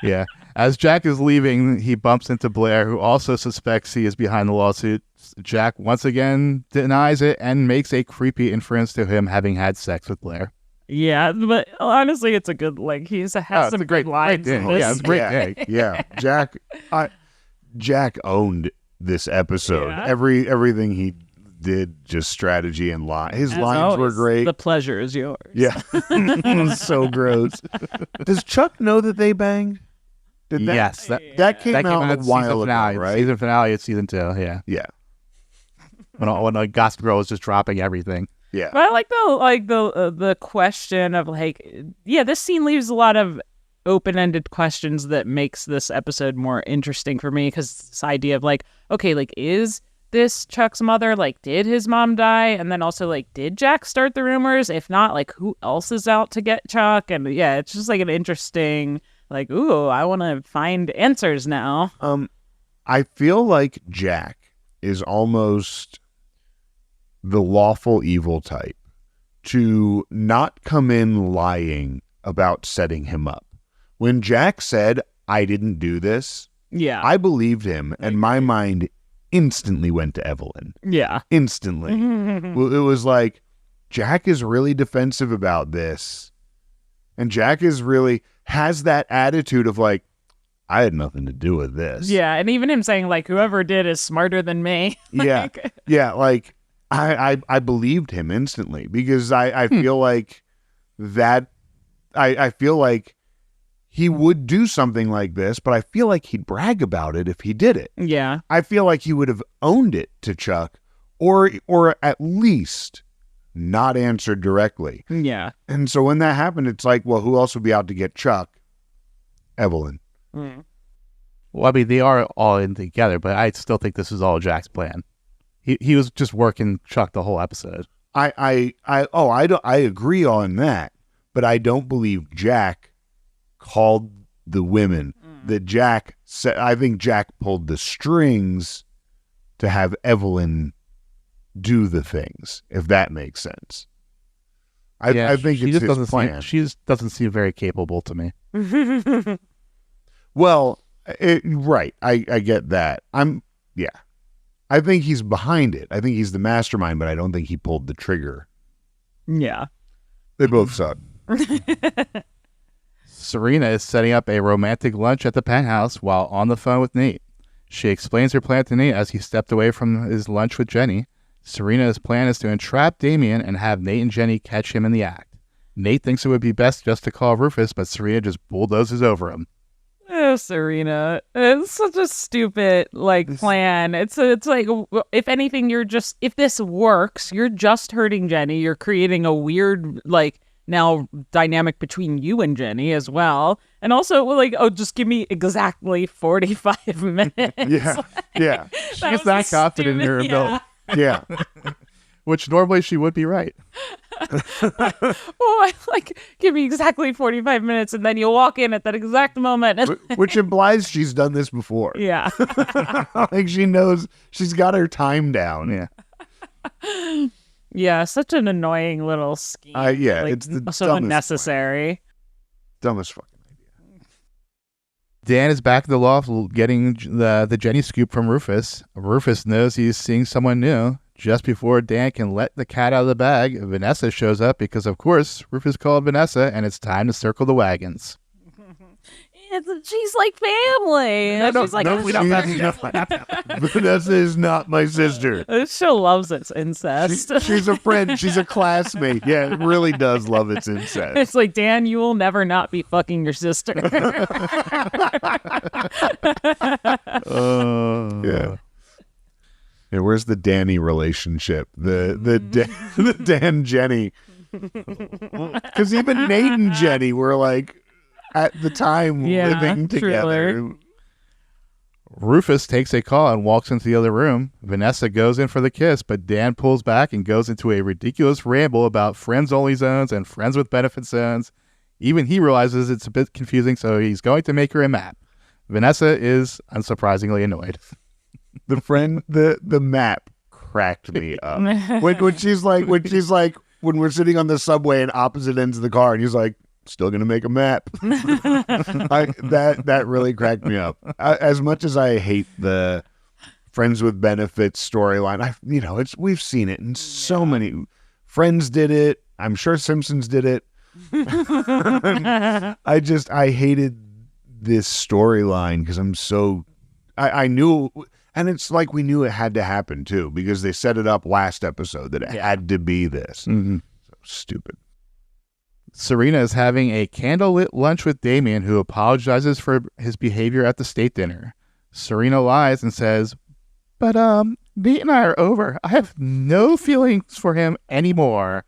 Speaker 2: Yeah, As Jack is leaving, he bumps into Blair, who also suspects he is behind the lawsuit. Jack once again denies it and makes a creepy inference to him having had sex with Blair.
Speaker 1: Yeah, but honestly, it's a good, like, has some great lines.
Speaker 2: Great day. Yeah, it's a great day.
Speaker 3: Yeah, Jack owned this episode.
Speaker 1: Yeah.
Speaker 3: Everything he did, just strategy and line. His lines were great.
Speaker 1: The pleasure is yours.
Speaker 3: Yeah. So gross. Does Chuck know that they banged?
Speaker 2: Yes.
Speaker 3: That came out a while ago, right?
Speaker 2: Season finale of season 2, yeah.
Speaker 3: Yeah.
Speaker 2: When a Gossip Girl was just dropping everything.
Speaker 3: Yeah.
Speaker 1: But I like the question of, like, yeah, this scene leaves a lot of open-ended questions that makes this episode more interesting for me, because this idea of, like, okay, like, is this Chuck's mother? Like, did his mom die? And then also, like, did Jack start the rumors? If not, like, who else is out to get Chuck? And yeah, it's just like an interesting, like, ooh, I want to find answers now.
Speaker 3: I feel like Jack is almost the lawful evil type to not come in lying about setting him up. When Jack said, I didn't do this,
Speaker 1: Yeah.
Speaker 3: I believed him, and my mind instantly went to Evelyn.
Speaker 1: Yeah.
Speaker 3: Instantly. Well, it was like, Jack is really defensive about this. And Jack is really has that attitude of, like, I had nothing to do with this.
Speaker 1: Yeah, and even him saying, like, whoever did is smarter than me.
Speaker 3: Yeah. Yeah, like, I believed him instantly, because I feel like that, I feel like he would do something like this, but I feel like he'd brag about it if he did it.
Speaker 1: Yeah.
Speaker 3: I feel like he would have owned it to Chuck, or at least not answered directly.
Speaker 1: Yeah.
Speaker 3: And so when that happened, it's like, well, who else would be out to get Chuck? Evelyn.
Speaker 1: Mm.
Speaker 2: Well, I mean, they are all in together, but I still think this is all Jack's plan. He was just working Chuck the whole episode.
Speaker 3: I agree on that, but I don't believe Jack called the women. That Jack said, I think Jack pulled the strings to have Evelyn do the things, if that makes sense. I think it's his plan.
Speaker 2: She just doesn't seem very capable to me.
Speaker 3: Well, right. I get that. I think he's behind it. I think he's the mastermind, but I don't think he pulled the trigger.
Speaker 1: Yeah.
Speaker 3: They both suck.
Speaker 2: Serena is setting up a romantic lunch at the penthouse while on the phone with Nate. She explains her plan to Nate as he stepped away from his lunch with Jenny. Serena's plan is to entrap Damien and have Nate and Jenny catch him in the act. Nate thinks it would be best just to call Rufus, but Serena just bulldozes over him.
Speaker 1: Oh, Serena. It's such a stupid, plan. It's like, if anything, if this works, you're just hurting Jenny. You're creating a weird, now dynamic between you and Jenny as well. And also, just give me exactly 45 minutes.
Speaker 3: Yeah. Yeah.
Speaker 2: She's that confident in her ability.
Speaker 3: Yeah.
Speaker 2: Which normally she would be right.
Speaker 1: Oh, give me exactly 45 minutes, and then you'll walk in at that exact moment.
Speaker 3: Which implies she's done this before.
Speaker 1: Yeah.
Speaker 3: She knows, she's got her time down.
Speaker 2: Yeah.
Speaker 1: Yeah, such an annoying little scheme.
Speaker 3: It's the
Speaker 1: so unnecessary.
Speaker 3: Dumbest fucking idea.
Speaker 2: Dan is back at the loft getting the Jenny scoop from Rufus. Rufus knows he's seeing someone new. Just before Dan can let the cat out of the bag, Vanessa shows up because, of course, Rufus called Vanessa, and it's time to circle the wagons.
Speaker 1: She's like family.
Speaker 3: We don't have enough. Vanessa is not my sister.
Speaker 1: This show loves its incest.
Speaker 3: She's a friend. She's a classmate. Yeah, it really does love its incest.
Speaker 1: It's like, Dan, you will never not be fucking your sister.
Speaker 3: Yeah. Yeah, where's the Danny relationship? The Dan Jenny. Because even Nate and Jenny were at the time living together.
Speaker 1: Truly.
Speaker 2: Rufus takes a call and walks into the other room. Vanessa goes in for the kiss, but Dan pulls back and goes into a ridiculous ramble about friends-only zones and friends with benefit zones. Even he realizes it's a bit confusing, so he's going to make her a map. Vanessa is unsurprisingly annoyed.
Speaker 3: The map cracked me up. when she's like, when we're sitting on the subway and opposite ends of the car, and he's like, still going to make a map. That really cracked me up. As much as I hate the Friends with Benefits storyline, we've seen it in so many. Friends did it. I'm sure Simpsons did it. I hated this storyline because I knew, and it's like we knew it had to happen too, because they set it up last episode that it had to be this.
Speaker 2: Mm-hmm.
Speaker 3: So stupid.
Speaker 2: Serena is having a candlelit lunch with Damien, who apologizes for his behavior at the state dinner. Serena lies and says, but Nate and I are over. I have no feelings for him anymore.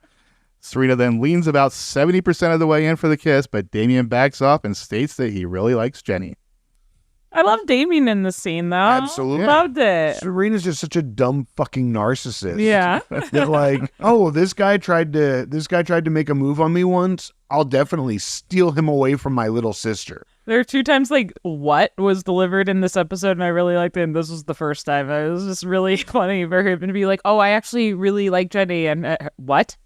Speaker 2: Serena then leans about 70% of the way in for the kiss, but Damien backs off and states that he really likes Jenny.
Speaker 1: I love Damien in the scene, though.
Speaker 3: Absolutely.
Speaker 1: Loved it.
Speaker 3: Serena's just such a dumb fucking narcissist.
Speaker 1: Yeah.
Speaker 3: That like, oh, this guy tried to make a move on me once. I'll definitely steal him away from my little sister.
Speaker 1: There are 2 times like what was delivered in this episode, and I really liked it. And this was the first time. It was just really funny for him to be like, "Oh, I actually really like Jenny," and what?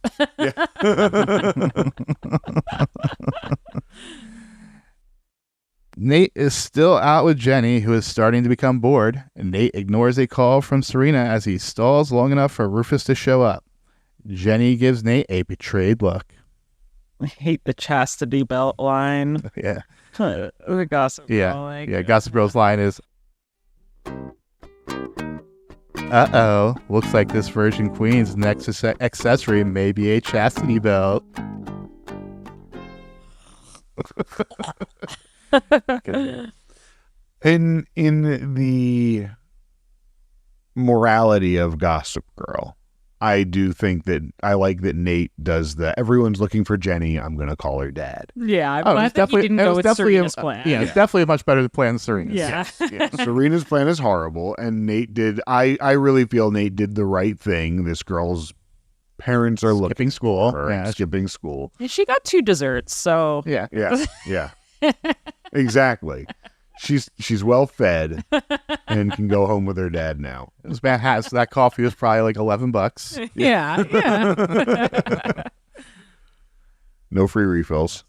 Speaker 2: Nate is still out with Jenny, who is starting to become bored. Nate ignores a call from Serena as he stalls long enough for Rufus to show up. Jenny gives Nate a betrayed look.
Speaker 1: I hate the chastity belt line.
Speaker 2: Yeah.
Speaker 1: The Gossip Girl.
Speaker 2: Gossip Girl's line is, uh-oh, looks like this Virgin Queen's next accessory may be a chastity belt.
Speaker 3: In the morality of Gossip Girl, I do think that I like that Nate does the everyone's looking for Jenny, I'm going to call her dad.
Speaker 1: Yeah, I think he didn't go with Serena's plan.
Speaker 2: Yeah, it's definitely a much better plan than Serena's.
Speaker 1: Yeah.
Speaker 3: Yeah. Serena's plan is horrible, and Nate did, I really feel Nate did the right thing. This girl's parents are
Speaker 2: Skipping school.
Speaker 3: Skipping school.
Speaker 1: And she got 2 desserts, so...
Speaker 2: Yeah.
Speaker 3: Yeah. Exactly. She's well fed and can go home with her dad now.
Speaker 2: This man has that coffee was probably like $11.
Speaker 1: Yeah.
Speaker 3: No free refills.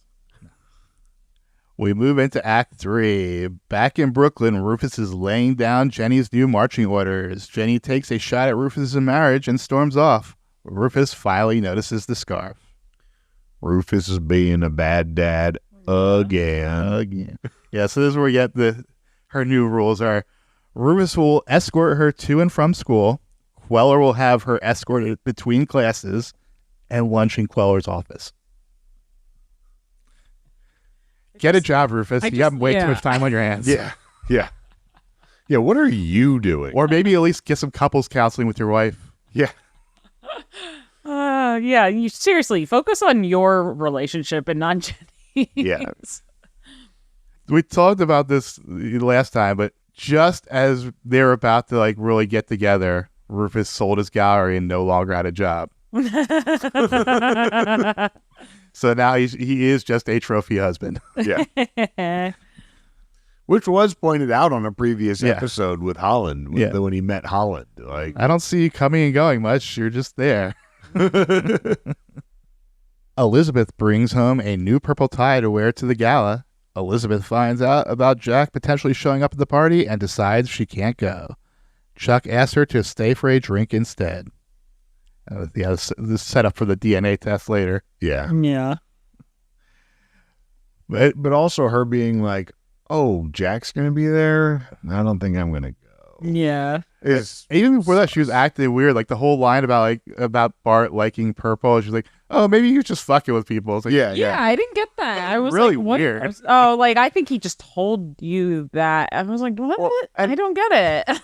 Speaker 2: We move into Act 3. Back in Brooklyn, Rufus is laying down Jenny's new marching orders. Jenny takes a shot at Rufus's marriage and storms off. Rufus finally notices the scarf.
Speaker 3: Rufus is being a bad dad again.
Speaker 2: Yeah, so this is where we get her new rules are: Rufus will escort her to and from school, Queller will have her escorted between classes, and lunch in Queller's office. Get a job, Rufus. You have way too much time on your hands.
Speaker 3: Yeah, what are you doing?
Speaker 2: Or maybe at least get some couples counseling with your wife.
Speaker 3: Yeah.
Speaker 1: You seriously focus on your relationship and not Jenny's.
Speaker 3: Yeah.
Speaker 2: We talked about this last time, but just as they're about to really get together, Rufus sold his gallery and no longer had a job. So now he is just a trophy husband.
Speaker 3: Yeah. Which was pointed out on a previous episode with Holland, when he met Holland.
Speaker 2: I don't see you coming and going much. You're just there. Elizabeth brings home a new purple tie to wear to the gala. Elizabeth finds out about Jack potentially showing up at the party and decides she can't go. Chuck asks her to stay for a drink instead. This is set up for the DNA test later.
Speaker 3: Yeah.
Speaker 1: Yeah.
Speaker 3: But also her being like, oh, Jack's going to be there? I don't think I'm going to go.
Speaker 1: Yeah.
Speaker 2: Even before that, she was acting weird. Like the whole line about Bart liking purple. She's like, oh, maybe he was just fucking with people. It's like,
Speaker 1: yeah, I didn't get that. I was
Speaker 2: really
Speaker 1: like, what?
Speaker 2: weird.
Speaker 1: I think he just told you that. I was like, what? I don't get it.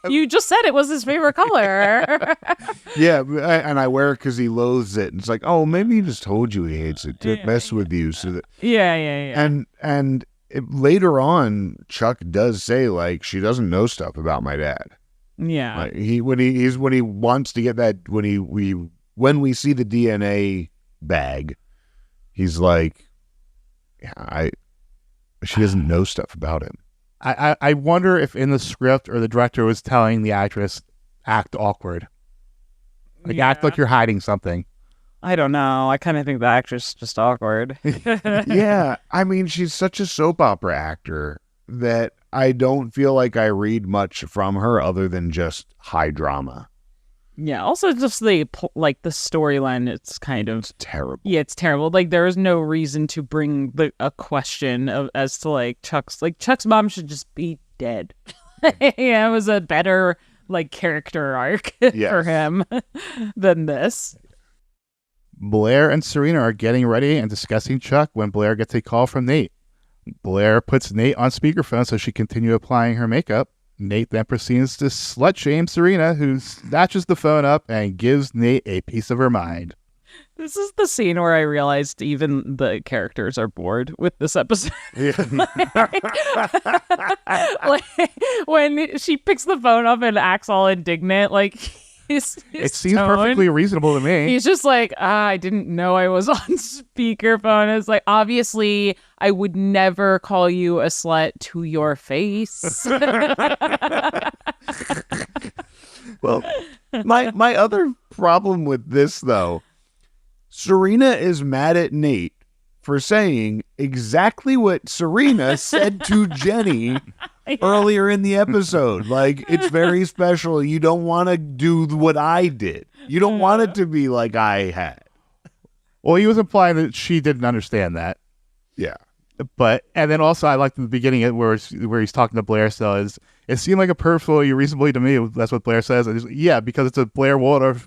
Speaker 1: You just said it was his favorite color.
Speaker 3: Yeah, and I wear it because he loathes it. And it's like, oh, maybe he just told you he hates it to mess with you. So that,
Speaker 1: yeah.
Speaker 3: And later on, Chuck does say she doesn't know stuff about my dad.
Speaker 1: Yeah.
Speaker 3: When he wants to get that when we see the DNA bag, he's like, she doesn't know stuff about him.
Speaker 2: I wonder if in the script or the director was telling the actress, act awkward. Act like you're hiding something.
Speaker 1: I don't know. I kind of think the actress is just awkward.
Speaker 3: Yeah, I mean, she's such a soap opera actor that I don't feel like I read much from her other than just high drama.
Speaker 1: Yeah. Also, just the storyline. It's kind of
Speaker 3: Terrible.
Speaker 1: Yeah, it's terrible. Like there is no reason to bring a question as to Chuck's mom should just be dead. Yeah, it was a better character arc for him than this.
Speaker 2: Blair and Serena are getting ready and discussing Chuck when Blair gets a call from Nate. Blair puts Nate on speakerphone so she can continue applying her makeup. Nate then proceeds to slut-shame Serena, who snatches the phone up and gives Nate a piece of her mind.
Speaker 1: This is the scene where I realized even the characters are bored with this episode.
Speaker 3: Yeah.
Speaker 1: When she picks the phone up and acts all indignant, it
Speaker 2: seems perfectly reasonable to me.
Speaker 1: He's just I didn't know I was on speakerphone. It's obviously I would never call you a slut to your face.
Speaker 3: Well, my other problem with this, though, Serena is mad at Nate for saying exactly what Serena said to Jenny earlier in the episode. It's very special. You don't want to do what I did. You don't want it to be like I had.
Speaker 2: Well, he was implying that she didn't understand that.
Speaker 3: Yeah.
Speaker 2: And then also I liked the beginning where he's talking to Blair. So it seemed like a perfectly reasonably to me. That's what Blair says. And yeah, because it's a Blair Waldorf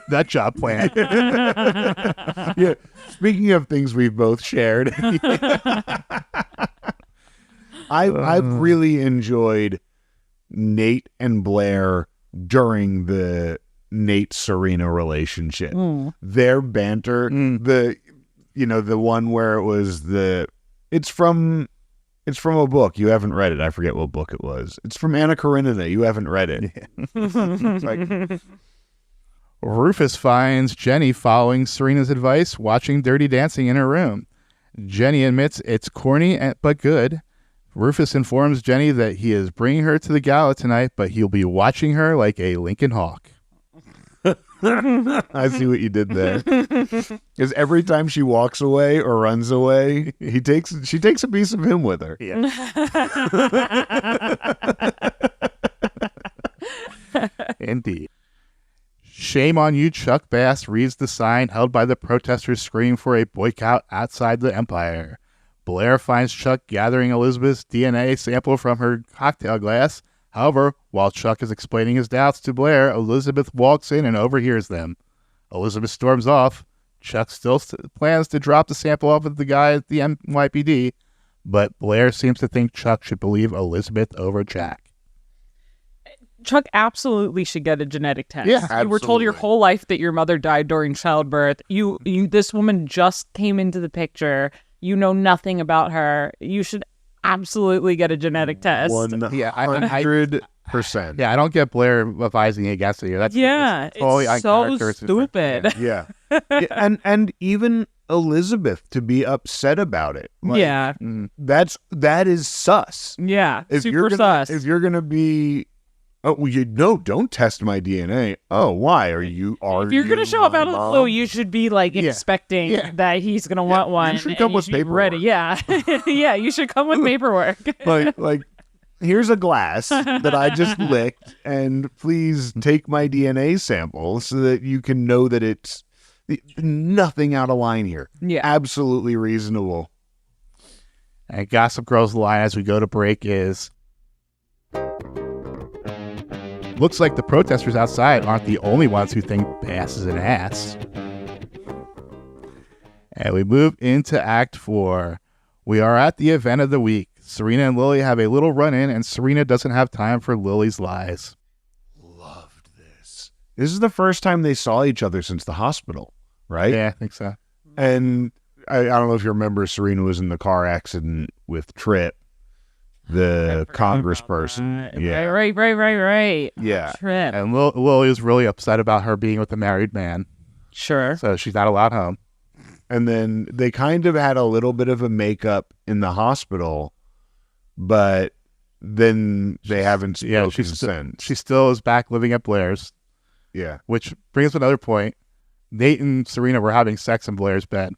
Speaker 2: nut job plan.
Speaker 3: Yeah. Speaking of things we've both shared, I've really enjoyed Nate and Blair during the Nate Serena relationship. Their banter, the one where it was it's from a book. You haven't read it. I forget what book it was. It's from Anna Karenina. You haven't read it. It's
Speaker 2: Rufus finds Jenny following Serena's advice, watching Dirty Dancing in her room. Jenny admits it's corny but good. Rufus informs Jenny that he is bringing her to the gala tonight, but he'll be watching her like a Lincoln Hawk.
Speaker 3: I see what you did there. Because every time she walks away or runs away, she takes a piece of him with her.
Speaker 2: Yeah. Indeed. Shame on you, Chuck Bass reads the sign held by the protesters screaming for a boycott outside the Empire. Blair finds Chuck gathering Elizabeth's DNA sample from her cocktail glass. However, while Chuck is explaining his doubts to Blair, Elizabeth walks in and overhears them. Elizabeth storms off. Chuck still plans to drop the sample off at the guy at the NYPD, but Blair seems to think Chuck should believe Elizabeth over Jack.
Speaker 1: Chuck absolutely should get a genetic test.
Speaker 3: Yeah, absolutely.
Speaker 1: You were told your whole life that your mother died during childbirth. This woman just came into the picture. You know nothing about her. You should absolutely get a genetic test.
Speaker 3: 100%.
Speaker 2: Yeah, I don't get Blair advising against it here. That's totally
Speaker 1: it's so stupid.
Speaker 3: Yeah. and even Elizabeth to be upset about it. That is sus.
Speaker 1: Yeah,
Speaker 3: super
Speaker 1: sus.
Speaker 3: If you're gonna be, don't test my DNA. Oh, why are you?
Speaker 1: If you're gonna show up out of the blue, you should be expecting that he's gonna want one.
Speaker 3: You should come with paperwork.
Speaker 1: Ready. Yeah, yeah, you should come with paperwork.
Speaker 3: like, here's a glass that I just licked, and please take my DNA sample so that you can know that it's nothing out of line here.
Speaker 1: Yeah,
Speaker 3: absolutely reasonable.
Speaker 2: And Gossip Girl's line as we go to break is, looks like the protesters outside aren't the only ones who think Bass is an ass. And we move into Act 4. We are at the event of the week. Serena and Lily have a little run-in, and Serena doesn't have time for Lily's lies.
Speaker 3: Loved this. This is the first time they saw each other since the hospital, right?
Speaker 2: Yeah, I think so.
Speaker 3: And I don't know if you remember, Serena was in the car accident with Tripp, the congressperson.
Speaker 1: Yeah. Right.
Speaker 3: Yeah.
Speaker 1: Tripp.
Speaker 2: And Lily is really upset about her being with a married man.
Speaker 1: Sure.
Speaker 2: So she's not allowed home.
Speaker 3: And then they kind of had a little bit of a makeup in the hospital, but then they haven't spoken since.
Speaker 2: She still is back living at Blair's.
Speaker 3: Yeah.
Speaker 2: Which brings up another point. Nate and Serena were having sex in Blair's bed.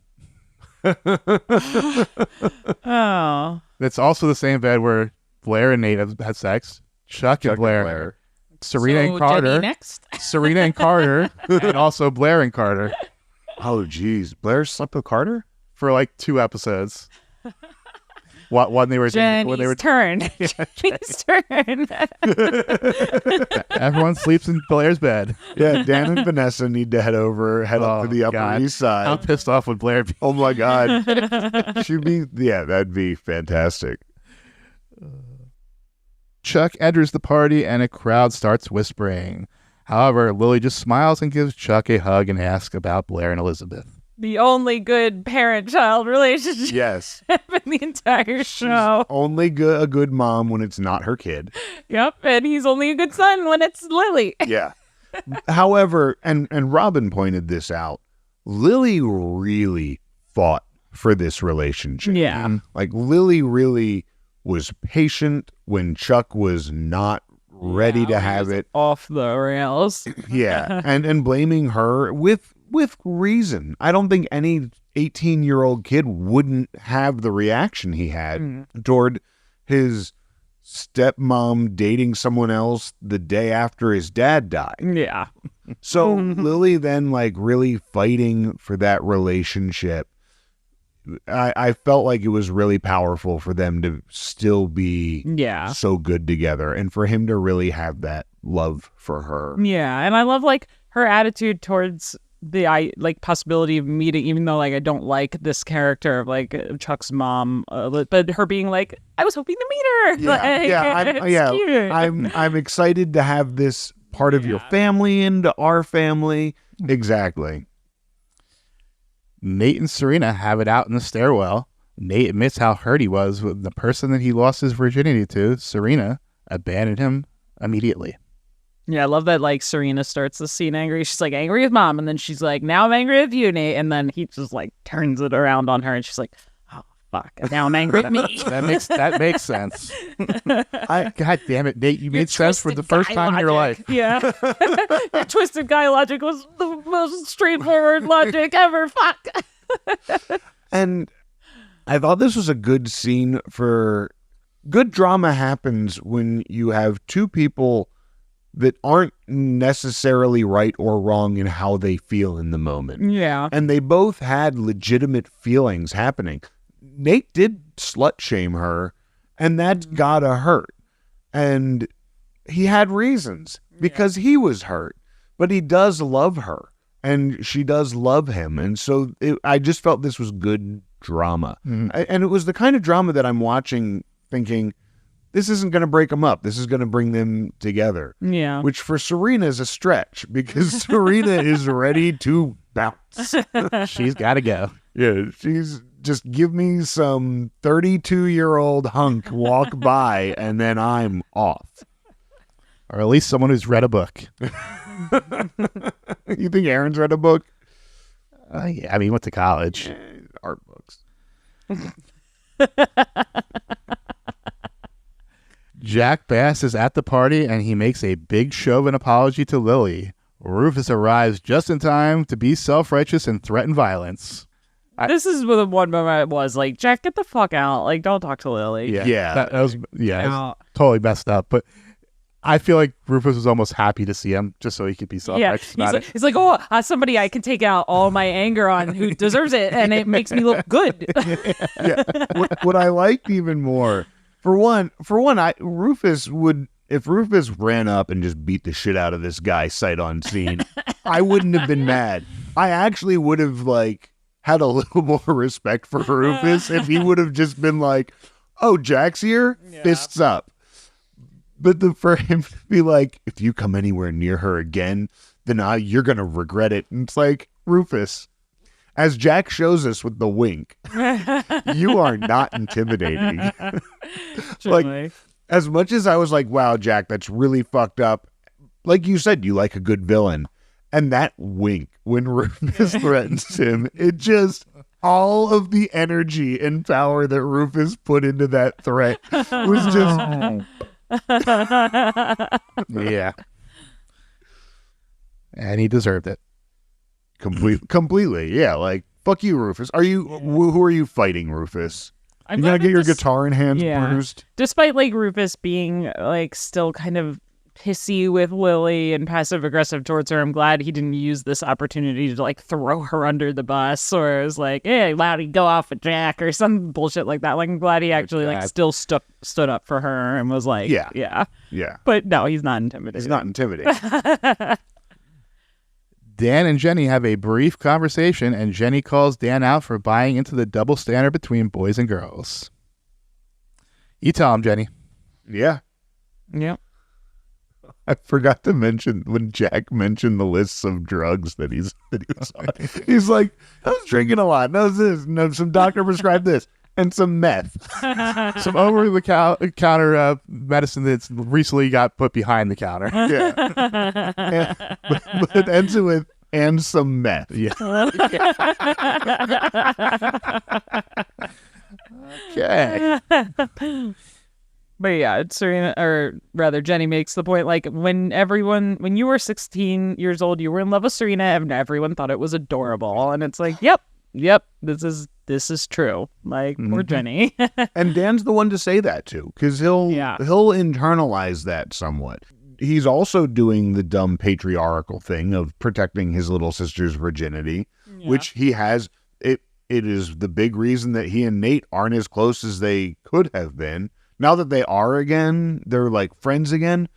Speaker 1: Oh.
Speaker 2: That's also the same bed where Blair and Nate had sex. Chuck and Blair. Serena and Carter.
Speaker 1: Jenny next.
Speaker 2: Serena and Carter. And also Blair and Carter.
Speaker 3: Oh, geez. Blair slept with Carter?
Speaker 2: For like 2 episodes. When they were
Speaker 1: Jenny's turn. Jenny's turn.
Speaker 2: Everyone sleeps in Blair's bed.
Speaker 3: Yeah, Dan and Vanessa need to head up to the Upper East Side.
Speaker 2: How pissed off would Blair be?
Speaker 3: Oh my God. That'd be fantastic.
Speaker 2: Chuck enters the party and a crowd starts whispering. However, Lily just smiles and gives Chuck a hug and asks about Blair and Elizabeth.
Speaker 1: The only good parent-child relationship
Speaker 3: Yes.
Speaker 1: in the entire show.
Speaker 3: Only a good mom when it's not her kid.
Speaker 1: Yep, and he's only a good son when it's Lily.
Speaker 3: Yeah. However, and Robin pointed this out, Lily really fought for this relationship.
Speaker 1: Yeah.
Speaker 3: Like Lily really was patient when Chuck was not ready to have it.
Speaker 1: Off the rails.
Speaker 3: Yeah. And blaming her with reason. I don't think any 18-year-old kid wouldn't have the reaction he had toward his stepmom dating someone else the day after his dad died.
Speaker 1: Yeah.
Speaker 3: So Lily then like really fighting for that relationship. I felt like it was really powerful for them to still be so good together and for him to really have that love for her.
Speaker 1: Yeah, and I love like her attitude towards the possibility of meeting, even though like I don't like this character of like Chuck's mom, but her being like, I was hoping to meet her. Cute.
Speaker 3: I'm excited to have this part of your family into our family. Exactly.
Speaker 2: Nate and Serena have it out in the stairwell. Nate admits how hurt he was when the person that he lost his virginity to, Serena, abandoned him immediately.
Speaker 1: Yeah, I love that, like, Serena starts the scene angry. She's, like, angry with Mom, and then she's like, now I'm angry with you, Nate. And then he just, like, turns it around on her, and she's like, oh, fuck, now I'm angry with me.
Speaker 2: That makes sense. God damn it, Nate, you made sense for the first time in your life.
Speaker 1: Yeah. Your twisted guy logic was the most straightforward logic ever. Fuck.
Speaker 3: And I thought this was a good scene for... Good drama happens when you have two people that aren't necessarily right or wrong in how they feel in the moment.
Speaker 1: Yeah.
Speaker 3: And they both had legitimate feelings happening. Nate did slut shame her, and that gotta hurt. And he had reasons because he was hurt, but he does love her and she does love him. And so I just felt this was good drama. And it was the kind of drama that I'm watching thinking, this isn't going to break them up. This is going to bring them together.
Speaker 1: Yeah.
Speaker 3: Which for Serena is a stretch because Serena is ready to bounce.
Speaker 2: She's got to go.
Speaker 3: Yeah, she's just give me some 32-year-old hunk walk by and then I'm off.
Speaker 2: Or at least someone who's read a book.
Speaker 3: You think Aaron's read a book?
Speaker 2: Yeah, I mean, went to college.
Speaker 3: Art books.
Speaker 2: Jack Bass is at the party and he makes a big show of an apology to Lily. Rufus arrives just in time to be self-righteous and threaten violence.
Speaker 1: This is the one moment I was like, Jack, get the fuck out. Like, don't talk to Lily.
Speaker 3: Yeah.
Speaker 2: That was totally messed up. But I feel like Rufus was almost happy to see him just so he could be self-righteous about it.
Speaker 1: He's like, oh, somebody I can take out all my anger on who deserves it, and it makes me look good.
Speaker 3: Yeah. What I liked even more, for one, Rufus would, if Rufus ran up and just beat the shit out of this guy sight on scene, I wouldn't have been mad. I actually would have like had a little more respect for Rufus if he would have just been like, oh, Jack's here, fists up. But for him to be like, if you come anywhere near her again, then you're going to regret it. And it's like, Rufus, as Jack shows us with the wink, you are not intimidating. Like, as much as I was like, wow, Jack, that's really fucked up. Like you said, you like a good villain. And that wink when Rufus threatens him, it just, all of the energy and power that Rufus put into that threat was just...
Speaker 2: Yeah. And he deserved it.
Speaker 3: Completely. Yeah. Like, fuck you, Rufus. Who are you fighting, Rufus?
Speaker 1: I'm
Speaker 3: You gonna
Speaker 1: glad
Speaker 3: get your
Speaker 1: that
Speaker 3: guitar in hands
Speaker 1: Yeah.
Speaker 3: bruised?
Speaker 1: Despite like Rufus being like still kind of pissy with Lily and passive aggressive towards her, I'm glad he didn't use this opportunity to like throw her under the bus, or it was like, hey, Loudy, go off with Jack, or some bullshit like that. Like, I'm glad he actually like still stood up for her and was like, yeah. But no, he's not intimidated.
Speaker 3: He's not intimidated.
Speaker 2: Dan and Jenny have a brief conversation, and Jenny calls Dan out for buying into the double standard between boys and girls. You tell him, Jenny.
Speaker 3: Yeah.
Speaker 1: Yep.
Speaker 3: I forgot to mention when Jack mentioned the lists of drugs that he was on. He's like, I was drinking a lot. No, some doctor prescribed this and some meth.
Speaker 2: Some over-the-counter medicine that's recently got put behind the counter.
Speaker 3: Yeah. But it ends it with, and some meth.
Speaker 2: Yeah. Okay.
Speaker 1: But yeah, Serena, or rather Jenny makes the point, like, when you were 16 years old, you were in love with Serena and everyone thought it was adorable. And it's like, yep, this is true. Like, poor Jenny.
Speaker 3: And Dan's the one to say that too, because he'll internalize that somewhat. He's also doing the dumb patriarchal thing of protecting his little sister's virginity, which he has. It is the big reason that he and Nate aren't as close as they could have been. Now that they are again, they're like friends again.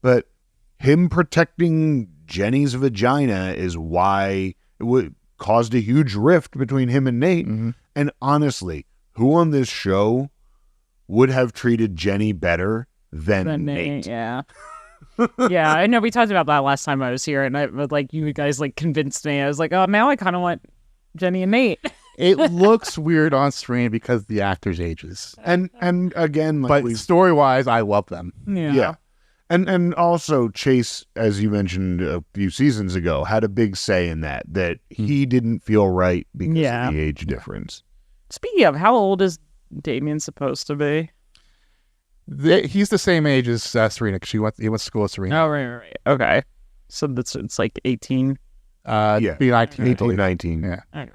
Speaker 3: But him protecting Jenny's vagina is why it caused a huge rift between him and Nate. Mm-hmm. And honestly, who on this show would have treated Jenny better than Nate?
Speaker 1: Yeah. Yeah, I know we talked about that last time I was here, and you guys like convinced me. I was like, oh, now I kind of want Jenny and Nate.
Speaker 2: It looks weird on screen because the actors' ages.
Speaker 3: And again,
Speaker 2: but story-wise, I love them.
Speaker 1: Yeah.
Speaker 3: And also Chase, as you mentioned a few seasons ago, had a big say in that he didn't feel right because of the age difference.
Speaker 1: Speaking of, how old is Damien supposed to be?
Speaker 2: He's the same age as Serena, because he went to school with Serena.
Speaker 1: Oh, right. Okay. So it's like 18?
Speaker 2: Be 19.
Speaker 3: 18, 19.
Speaker 2: Yeah.
Speaker 1: Okay.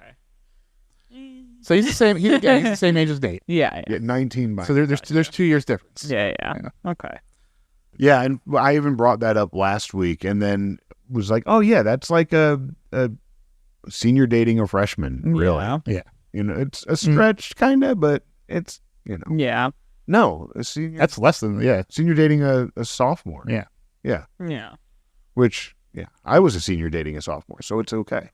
Speaker 2: So he's the same. He's the same age as Nate.
Speaker 1: Yeah.
Speaker 3: 19.
Speaker 2: So there's 2 years difference.
Speaker 1: Yeah. Okay.
Speaker 3: Yeah, and I even brought that up last week, and then was like, oh yeah, that's like a senior dating a freshman, really.
Speaker 2: Yeah.
Speaker 3: You know, it's a stretch, kind of, but it's
Speaker 1: Yeah.
Speaker 3: No, a senior.
Speaker 2: That's less than
Speaker 3: senior dating a sophomore.
Speaker 2: Yeah.
Speaker 3: Which I was a senior dating a sophomore, so it's okay.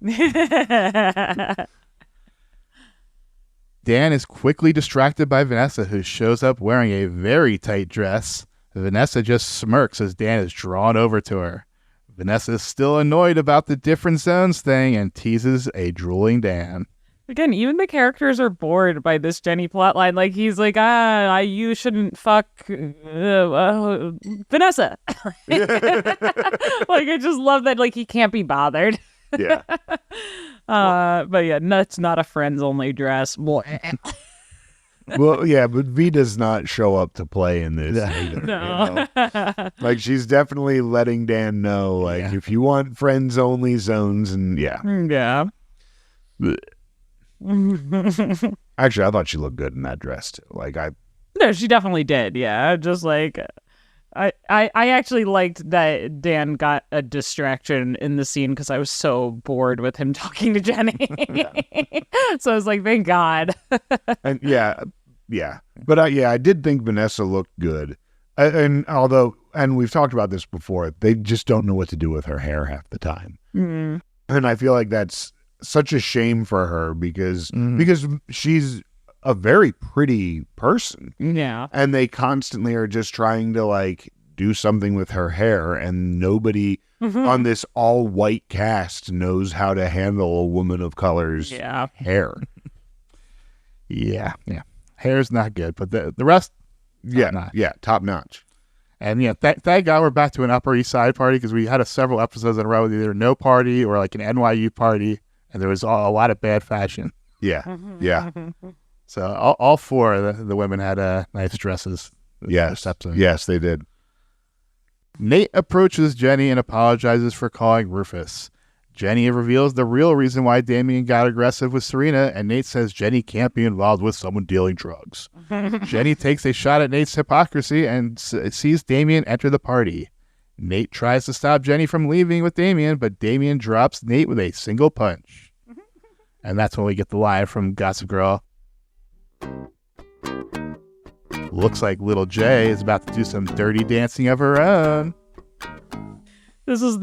Speaker 2: Dan is quickly distracted by Vanessa, who shows up wearing a very tight dress. Vanessa just smirks as Dan is drawn over to her. Vanessa is still annoyed about the different zones thing and teases a drooling Dan.
Speaker 1: Again, even the characters are bored by this Jenny plotline. Like, he's like, you shouldn't fuck Vanessa. Like, I just love that, like, he can't be bothered.
Speaker 3: Yeah.
Speaker 1: But yeah, that's not a friends-only dress.
Speaker 3: Well, yeah, but V does not show up to play in this either.
Speaker 1: No.
Speaker 3: Like, she's definitely letting Dan know, like, if you want friends-only zones, and
Speaker 1: Yeah.
Speaker 3: Actually, I thought she looked good in that dress too.
Speaker 1: No, she definitely did. Yeah, just like I actually liked that Dan got a distraction in the scene because I was so bored with him talking to Jenny. So I was like, thank God.
Speaker 3: And but I did think Vanessa looked good. And we've talked about this before, they just don't know what to do with her hair half the time.
Speaker 1: Mm.
Speaker 3: And I feel like that's such a shame for her because she's a very pretty person.
Speaker 1: Yeah.
Speaker 3: And they constantly are just trying to like do something with her hair, and nobody on this all white cast knows how to handle a woman of color's hair.
Speaker 2: Yeah. Hair's not good, but the rest,
Speaker 3: top notch.
Speaker 2: And thank God we're back to an Upper East Side party, because we had several episodes in a row with either no party or like an NYU party, and there was a lot of bad fashion.
Speaker 3: Yeah.
Speaker 2: So all four of the women had nice dresses.
Speaker 3: Yes, they did.
Speaker 2: Nate approaches Jenny and apologizes for calling Rufus. Jenny reveals the real reason why Damien got aggressive with Serena, and Nate says Jenny can't be involved with someone dealing drugs. Jenny takes a shot at Nate's hypocrisy and sees Damien enter the party. Nate tries to stop Jenny from leaving with Damien, but Damien drops Nate with a single punch. And that's when we get the line from Gossip Girl. Looks like little J is about to do some dirty dancing of her own.
Speaker 1: This was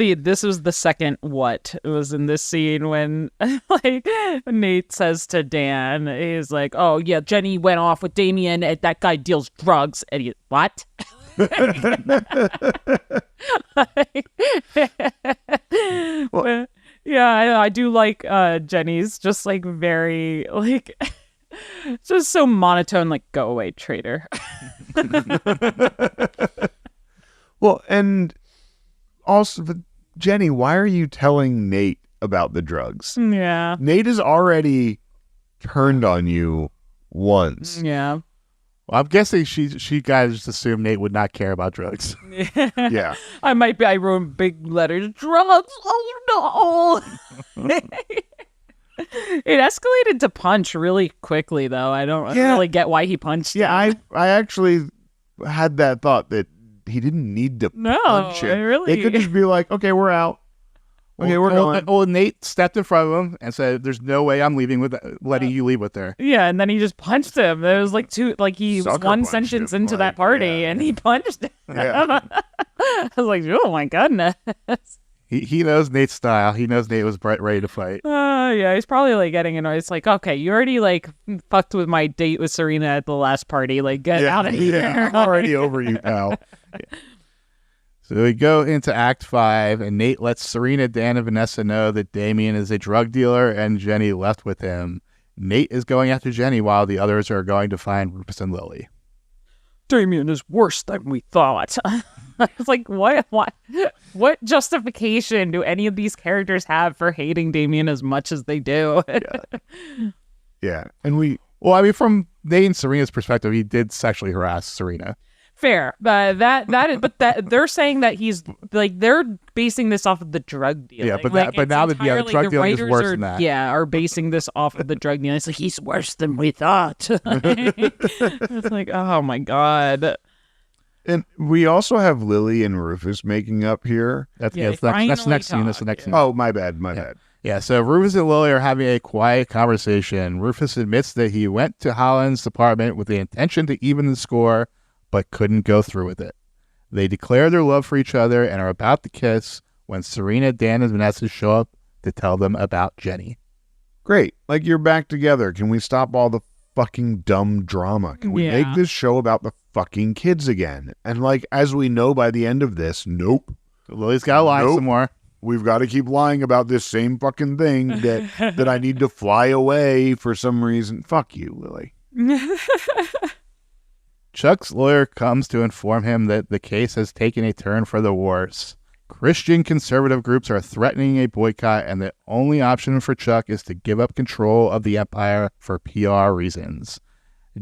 Speaker 1: the second what. It was in this scene when like Nate says to Dan, he's like, "Oh yeah, Jenny went off with Damien and that guy deals drugs." And he, what? Well, yeah, I do like Jenny's just like very like just so monotone, like, go away, traitor.
Speaker 3: Well, and also, Jenny, why are you telling Nate about the drugs?
Speaker 1: Yeah.
Speaker 3: Nate has already turned on you once.
Speaker 1: Yeah.
Speaker 2: Well, I'm guessing she guys just assumed Nate would not care about drugs.
Speaker 3: Yeah.
Speaker 1: I wrote big letters, drugs. Oh no. It escalated to punch really quickly, though. I don't really get why he punched.
Speaker 3: Yeah, I actually had that thought that he didn't need to punch it.
Speaker 1: Really.
Speaker 3: They could just be like, okay, we're out. Okay, we're going.
Speaker 2: Well, Nate stepped in front of him and said, "There's no way I'm leaving with letting you leave with her."
Speaker 1: Yeah, and then he just punched him. There was like he was one sentence into that party, and he punched him.
Speaker 3: Yeah.
Speaker 1: I was like, oh my goodness.
Speaker 2: He knows Nate's style. He knows Nate was ready to fight.
Speaker 1: Yeah, he's probably like getting annoyed. It's like, okay, you already like fucked with my date with Serena at the last party. Like, get out of here.
Speaker 3: Yeah, I'm already over you, pal.
Speaker 2: So we go into Act 5, and Nate lets Serena, Dan, and Vanessa know that Damien is a drug dealer and Jenny left with him. Nate is going after Jenny while the others are going to find Rufus and Lily.
Speaker 1: Damien is worse than we thought. It's like, what justification do any of these characters have for hating Damien as much as they do?
Speaker 3: Yeah. And
Speaker 2: from Nate and Serena's perspective, he did sexually harass Serena.
Speaker 1: Fair, but they're saying that he's like, they're basing this off of the drug dealing.
Speaker 2: Yeah, but now that the drug dealing is worse than that.
Speaker 1: Yeah, are basing this off of the drug dealing. It's like, he's worse than we thought. It's like, oh my god.
Speaker 3: And we also have Lily and Rufus making up here.
Speaker 2: That's next scene. That's the next scene.
Speaker 3: Oh, my bad.
Speaker 2: Yeah, so Rufus and Lily are having a quiet conversation. Rufus admits that he went to Holland's apartment with the intention to even the score, but couldn't go through with it. They declare their love for each other and are about to kiss when Serena, Dan, and Vanessa show up to tell them about Jenny.
Speaker 3: Great. Like, you're back together. Can we stop all the fucking dumb drama? Can we make this show about the fucking kids again? And like, as we know by the end of this, nope.
Speaker 2: Lily's got to lie some more.
Speaker 3: We've got to keep lying about this same fucking thing that I need to fly away for some reason. Fuck you, Lily.
Speaker 2: Chuck's lawyer comes to inform him that the case has taken a turn for the worse. Christian conservative groups are threatening a boycott, and the only option for Chuck is to give up control of the empire for PR reasons.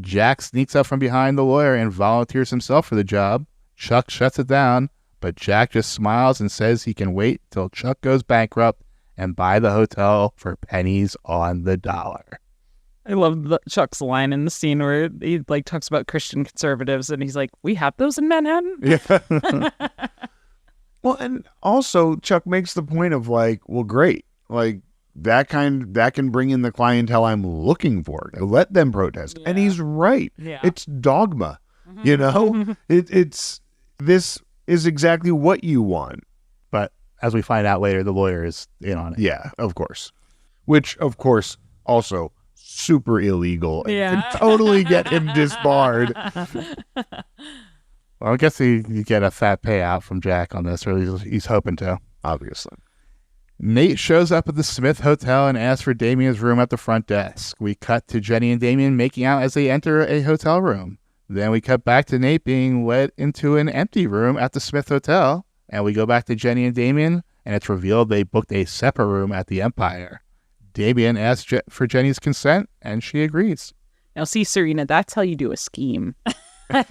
Speaker 2: Jack sneaks up from behind the lawyer and volunteers himself for the job. Chuck shuts it down, but Jack just smiles and says he can wait till Chuck goes bankrupt and buy the hotel for pennies on the dollar.
Speaker 1: I love Chuck's line in the scene where he like talks about Christian conservatives, and he's like, "We have those in Manhattan."
Speaker 3: Yeah. Well, and also Chuck makes the point of like, well, great, like that can bring in the clientele I'm looking for. Let them protest, and he's right.
Speaker 1: Yeah.
Speaker 3: It's dogma, you know. It's this is exactly what you want.
Speaker 2: But as we find out later, the lawyer is in on it.
Speaker 3: Yeah, of course. Which, of course, also super illegal and can totally get him disbarred.
Speaker 2: Well, I guess you get a fat payout from Jack on this, or he's hoping to.
Speaker 3: Obviously.
Speaker 2: Nate shows up at the Smith Hotel and asks for Damien's room at the front desk. We cut to Jenny and Damien making out as they enter a hotel room. Then we cut back to Nate being led into an empty room at the Smith Hotel, and we go back to Jenny and Damien, and it's revealed they booked a separate room at the Empire. Damien asks for Jenny's consent, and she agrees.
Speaker 1: Now, see, Serena, that's how you do a scheme. That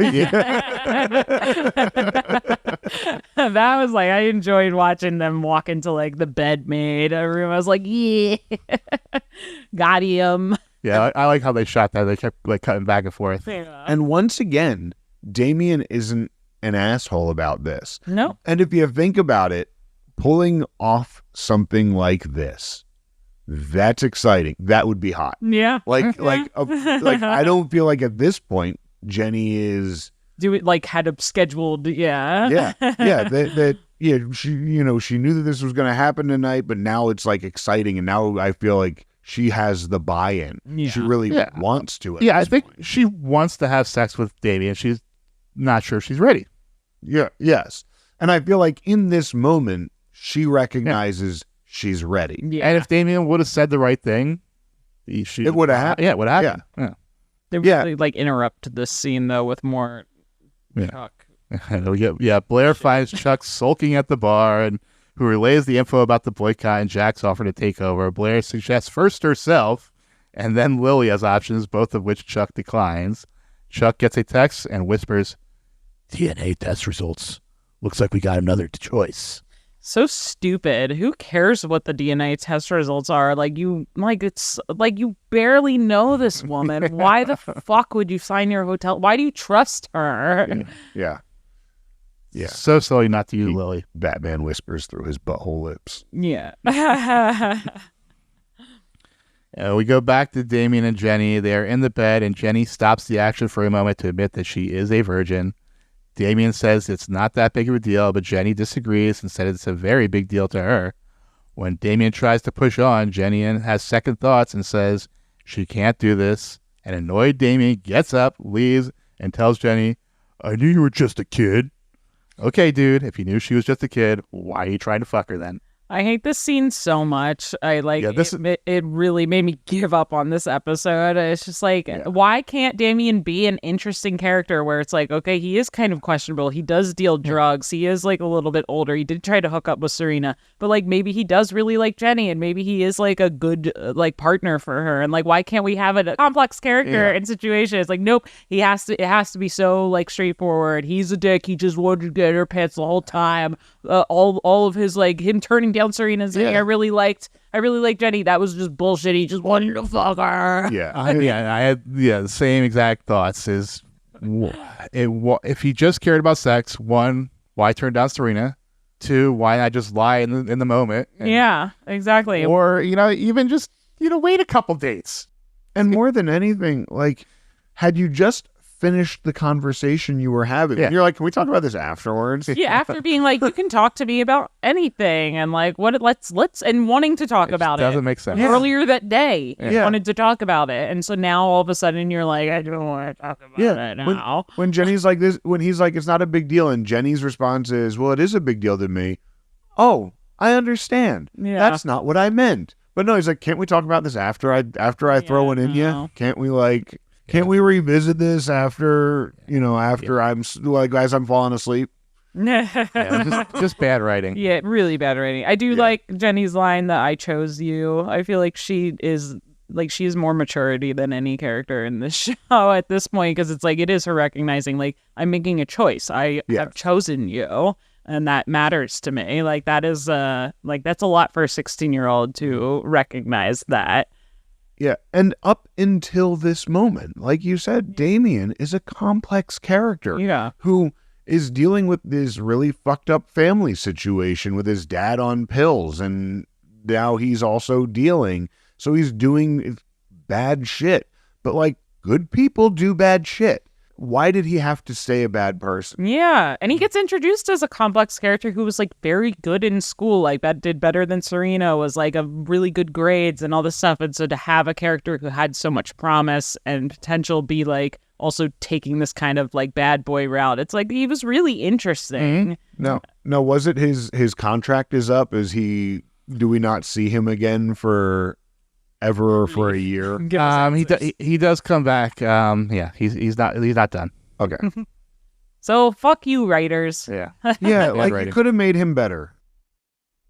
Speaker 1: was like, I enjoyed watching them walk into like the bed maid room. I was like, yeah, got him.
Speaker 2: Yeah, I like how they shot that. They kept like cutting back and forth.
Speaker 1: Yeah.
Speaker 3: And once again, Damien isn't an asshole about this.
Speaker 1: No.
Speaker 3: And if you think about it, pulling off something like this, that's exciting. That would be hot.
Speaker 1: Yeah.
Speaker 3: Like I don't feel like at this point Jenny is
Speaker 1: Do it like had a scheduled. Yeah.
Speaker 3: that she she knew that this was going to happen tonight, but now it's like exciting, and now I feel like she has the buy-in.
Speaker 1: Yeah.
Speaker 3: She really wants to.
Speaker 2: Yeah, I think she wants to have sex with Damien. She's not sure she's ready.
Speaker 3: Yeah. Yes. And I feel like in this moment, she recognizes she's ready.
Speaker 1: Yeah.
Speaker 2: And if Damien would have said the right thing,
Speaker 3: It would have happened.
Speaker 2: Yeah, it would have happened. Yeah.
Speaker 1: They really like interrupt this scene though with more Chuck.
Speaker 2: Blair finds Chuck sulking at the bar and who relays the info about the boycott and Jack's offer to take over. Blair suggests first herself and then Lily as options, both of which Chuck declines. Chuck gets a text and whispers, DNA test results. Looks like we got another choice.
Speaker 1: So stupid. Who cares what the DNA test results are? It's like you barely know this woman. Why the fuck would you sign your hotel? Why do you trust her?
Speaker 3: Yeah.
Speaker 2: So silly not to use Lily.
Speaker 3: Batman whispers through his butthole lips.
Speaker 1: Yeah.
Speaker 2: We go back to Damien and Jenny. They are in the bed, and Jenny stops the action for a moment to admit that she is a virgin. Damien says it's not that big of a deal, but Jenny disagrees and said it's a very big deal to her. When Damien tries to push on, Jenny has second thoughts and says she can't do this. An annoyed Damien gets up, leaves, and tells Jenny, I knew you were just a kid. Okay, dude, if you knew she was just a kid, why are you trying to fuck her then?
Speaker 1: I hate this scene so much. It really made me give up on this episode. It's just like, why can't Damien be an interesting character where it's like, okay, he is kind of questionable. He does deal drugs. He is like a little bit older. He did try to hook up with Serena, but like maybe he does really like Jenny and maybe he is like a good like partner for her. And like, why can't we have a complex character in situation? It's like, nope, it has to be so like straightforward. He's a dick. He just wanted to get her pants the whole time. All of his like him turning down Serena and saying I really liked Jenny. That was just bullshit. He just wanted to fuck her.
Speaker 2: I had the same exact thoughts. If he just cared about sex, one, why turn down Serena? Two, why not just lie in the moment?
Speaker 1: Yeah, exactly.
Speaker 2: Or even just wait a couple dates.
Speaker 3: And more than anything, like, had you just finished the conversation you were having, and you're like, can we talk about this afterwards?
Speaker 1: Yeah, after being like, you can talk to me about anything, and like, let's and wanting to talk about it.
Speaker 2: Doesn't make sense.
Speaker 1: Earlier that day, wanted to talk about it, and so now all of a sudden you're like, I don't want to talk about it now.
Speaker 3: When Jenny's like this, when he's like, it's not a big deal, and Jenny's response is, well, it is a big deal to me. Oh, I understand.
Speaker 1: Yeah.
Speaker 3: That's not what I meant. But no, he's like, can't we talk about this after I throw it in you? Can't we like? Can't we revisit this after I'm like, as I'm falling asleep?
Speaker 2: Just bad writing.
Speaker 1: Yeah, really bad writing. I do like Jenny's line that I chose you. I feel like she is more maturity than any character in this show at this point, because it's like it is her recognizing like I'm making a choice. I have chosen you, and that matters to me. Like that is that's a lot for a 16-year-old to recognize that.
Speaker 3: Yeah, and up until this moment, like you said, Damien is a complex character who is dealing with this really fucked up family situation with his dad on pills, and now he's also dealing. So he's doing bad shit. But like, good people do bad shit. Why did he have to stay a bad person?
Speaker 1: Yeah, and he gets introduced as a complex character who was like very good in school, like that did better than Serena, was like a really good grades and all this stuff. And so to have a character who had so much promise and potential be like also taking this kind of like bad boy route, it's like he was really interesting.
Speaker 3: No, was it his contract is up? Do we not see him again for ever or for a year?
Speaker 2: He does come back. He's not done.
Speaker 3: Okay.
Speaker 1: So fuck you, writers.
Speaker 2: Yeah.
Speaker 3: Like you could have made him better.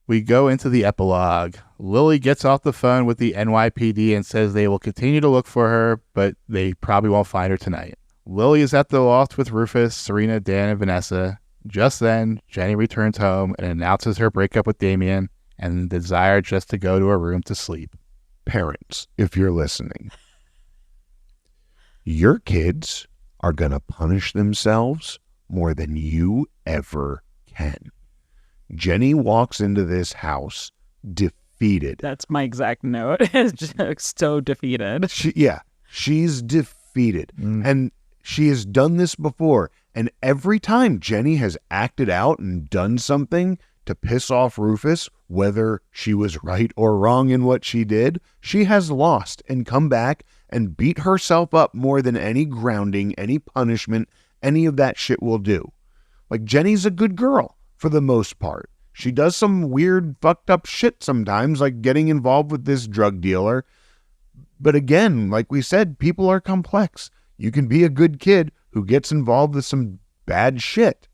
Speaker 2: We go into the epilogue. Lily gets off the phone with the NYPD and says they will continue to look for her, but they probably won't find her tonight. Lily is at the loft with Rufus, Serena, Dan, and Vanessa. Just then, Jenny returns home and announces her breakup with Damien and the desire just to go to her room to sleep.
Speaker 3: Parents, if you're listening, your kids are going to punish themselves more than you ever can. Jenny walks into this house defeated.
Speaker 1: That's my exact note. It's just so defeated.
Speaker 3: She's defeated. And she has done this before. And every time Jenny has acted out and done something to piss off Rufus, whether she was right or wrong in what she did, she has lost and come back and beat herself up more than any grounding, any punishment, any of that shit will do. Like, Jenny's a good girl for the most part. She does some weird, fucked up shit sometimes, like getting involved with this drug dealer. But again, like we said, people are complex. You can be a good kid who gets involved with some bad shit.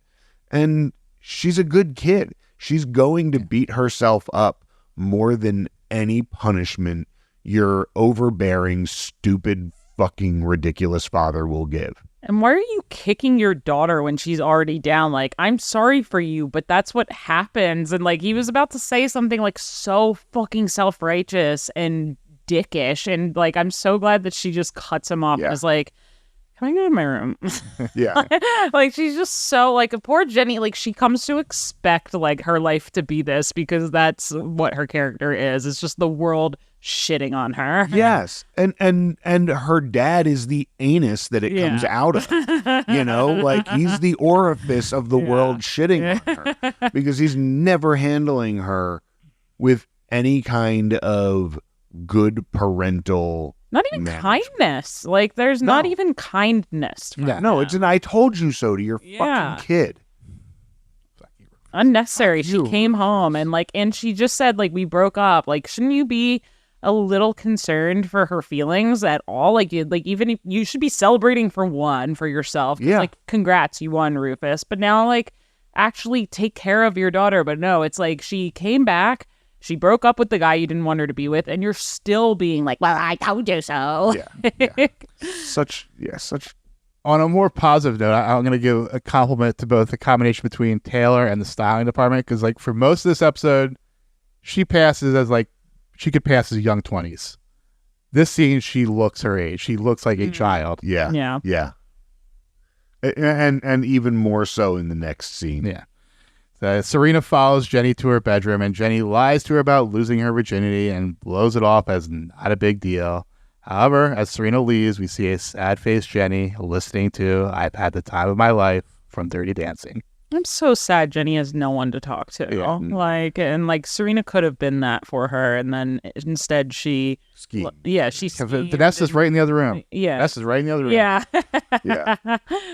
Speaker 3: And she's a good kid. She's going to beat herself up more than any punishment your overbearing, stupid, fucking ridiculous father will give.
Speaker 1: And why are you kicking your daughter when she's already down? Like, I'm sorry for you, but that's what happens. And like, he was about to say something like so fucking self-righteous and dickish. And like, I'm so glad that she just cuts him off.
Speaker 3: Yeah.
Speaker 1: And was like, can I go to my room?
Speaker 3: Yeah.
Speaker 1: Like, she's just so like, poor Jenny, like, she comes to expect like her life to be this because that's what her character is. It's just the world shitting on her.
Speaker 3: Yes. And her dad is the anus that it comes out of. You know, like, he's the orifice of the world shitting on her because he's never handling her with any kind of good parental
Speaker 1: Not even kindness. Like, there's not even kindness.
Speaker 3: No, it's an I told you so to your fucking kid.
Speaker 1: Unnecessary. She came home and she just said, like, we broke up. Like, shouldn't you be a little concerned for her feelings at all? Like, even if you should be celebrating for yourself.
Speaker 3: Yeah.
Speaker 1: Like, congrats, you won, Rufus. But now, like, actually take care of your daughter. But no, it's like she came back. She broke up with the guy you didn't want her to be with, and you're still being like, well, I told you so.
Speaker 3: Yeah. Such.
Speaker 2: On a more positive note, I'm going to give a compliment to both the combination between Taylor and the styling department, because like for most of this episode, she passes as like, she could pass as young 20s. This scene, she looks her age. She looks like a child.
Speaker 3: Yeah.
Speaker 1: Yeah.
Speaker 3: Yeah. And even more so in the next scene.
Speaker 2: Yeah. Serena follows Jenny to her bedroom, and Jenny lies to her about losing her virginity and blows it off as not a big deal. However, as Serena leaves, we see a sad-faced Jenny listening to I've Had the Time of My Life from Dirty Dancing.
Speaker 1: I'm so sad Jenny has no one to talk to.
Speaker 2: Yeah.
Speaker 1: Like Serena could have been that for her, and then instead she
Speaker 3: Schemed.
Speaker 1: She schemed.
Speaker 2: Vanessa's right in the other room.
Speaker 1: Yeah.
Speaker 2: Vanessa's right in the other room.
Speaker 1: Yeah.
Speaker 3: Yeah.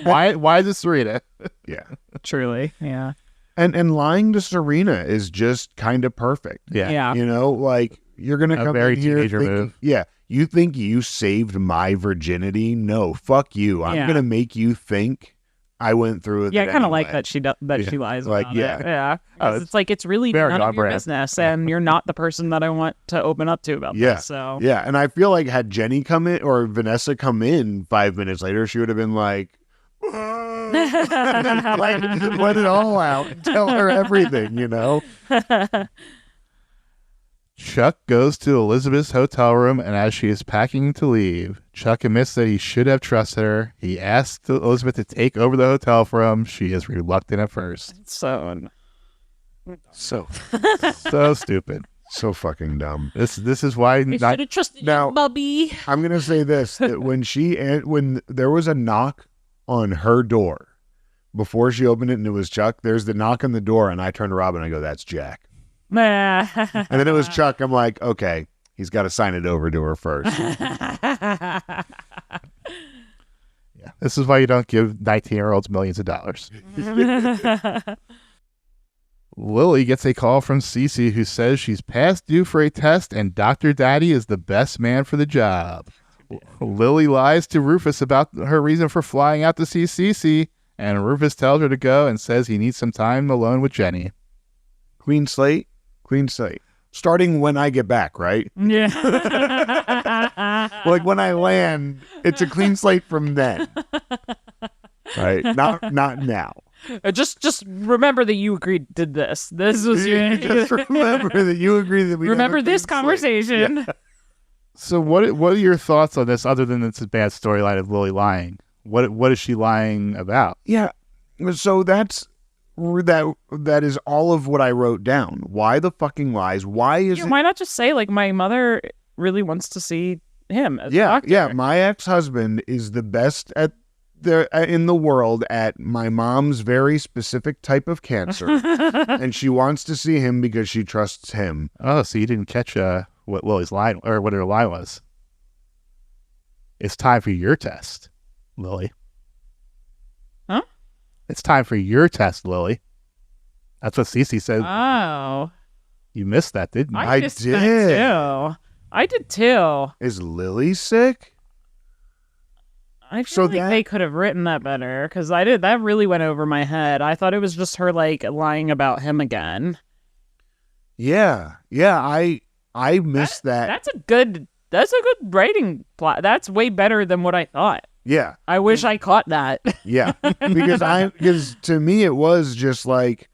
Speaker 2: Why is it Serena?
Speaker 3: Yeah.
Speaker 1: Truly. Yeah.
Speaker 3: And lying to Serena is just kind of perfect.
Speaker 2: Yeah.
Speaker 1: Yeah.
Speaker 3: You know, like, you're going to come
Speaker 2: very
Speaker 3: in here
Speaker 2: teenager
Speaker 3: thinking,
Speaker 2: move.
Speaker 3: yeah, you think you saved my virginity? No, fuck you. I'm going to make you think I went through with it.
Speaker 1: Yeah, I kind of
Speaker 3: anyway.
Speaker 1: like that she lies
Speaker 3: Like,
Speaker 1: about
Speaker 3: yeah.
Speaker 1: it. Yeah.
Speaker 2: Oh,
Speaker 1: It's like, it's really
Speaker 2: very
Speaker 1: none of
Speaker 2: on
Speaker 1: your
Speaker 2: brand.
Speaker 1: business, and you're not the person that I want to open up to about
Speaker 3: Yeah.
Speaker 1: this. So
Speaker 3: Yeah, and I feel like had Jenny come in or Vanessa come in 5 minutes later, she would have been like, like, let it all out and tell her everything, you know?
Speaker 2: Chuck goes to Elizabeth's hotel room, and as she is packing to leave, Chuck admits that he should have trusted her. He asks Elizabeth to take over the hotel for him. She is reluctant at first.
Speaker 1: so
Speaker 3: So
Speaker 2: Stupid.
Speaker 3: so fucking dumb.
Speaker 2: This is why
Speaker 1: I should have trusted
Speaker 3: now-
Speaker 1: you, Bubby.
Speaker 3: I'm gonna say this: that when there was a knock on her door before she opened it, and it was Chuck. There's the knock on the door, and I turned to Rob and I go, "That's Jack." And then it was Chuck. I'm like, okay, he's got to sign it over to her first.
Speaker 2: Yeah. This is why you don't give 19-year-olds millions of dollars. Lily gets a call from Cece, who says she's past due for a test and Dr. Daddy is the best man for the job. Lily lies to Rufus about her reason for flying out to see Cece, and Rufus tells her to go and says he needs some time alone with Jenny.
Speaker 3: Clean slate. Starting when I get back, right?
Speaker 1: Yeah.
Speaker 3: Like when I land, it's a clean slate from then. right? Not now.
Speaker 1: Just remember that you agreed to this. This was your.
Speaker 3: Just remember that you agree that we
Speaker 1: Remember
Speaker 3: never
Speaker 1: this
Speaker 3: clean slate.
Speaker 1: conversation.
Speaker 3: Yeah.
Speaker 2: So what are your thoughts on this, other than it's a bad storyline of Lily lying? What is she lying about?
Speaker 3: Yeah. So that is all of what I wrote down. Why the fucking lies? Why is it?
Speaker 1: Why not just say, like, my mother really wants to see him as a
Speaker 3: Yeah,
Speaker 1: doctor?
Speaker 3: yeah. My ex-husband is the best in the world at my mom's very specific type of cancer, and she wants to see him because she trusts him.
Speaker 2: Oh, so you didn't catch what Lily's line or what her lie was. It's time for your test, Lily.
Speaker 1: Huh?
Speaker 2: It's time for your test, Lily. That's what Cece said.
Speaker 1: Oh.
Speaker 2: You missed that, didn't you?
Speaker 3: I
Speaker 1: missed
Speaker 3: did.
Speaker 1: that too. I did too.
Speaker 3: Is Lily sick?
Speaker 1: I feel
Speaker 3: So
Speaker 1: like they could have written that better, because I did. That really went over my head. I thought it was just her, like, lying about him again.
Speaker 3: Yeah. I missed that.
Speaker 1: That's a good writing plot. That's way better than what I thought.
Speaker 3: Yeah.
Speaker 1: I wish I caught that.
Speaker 3: Yeah. Because to me it was just like,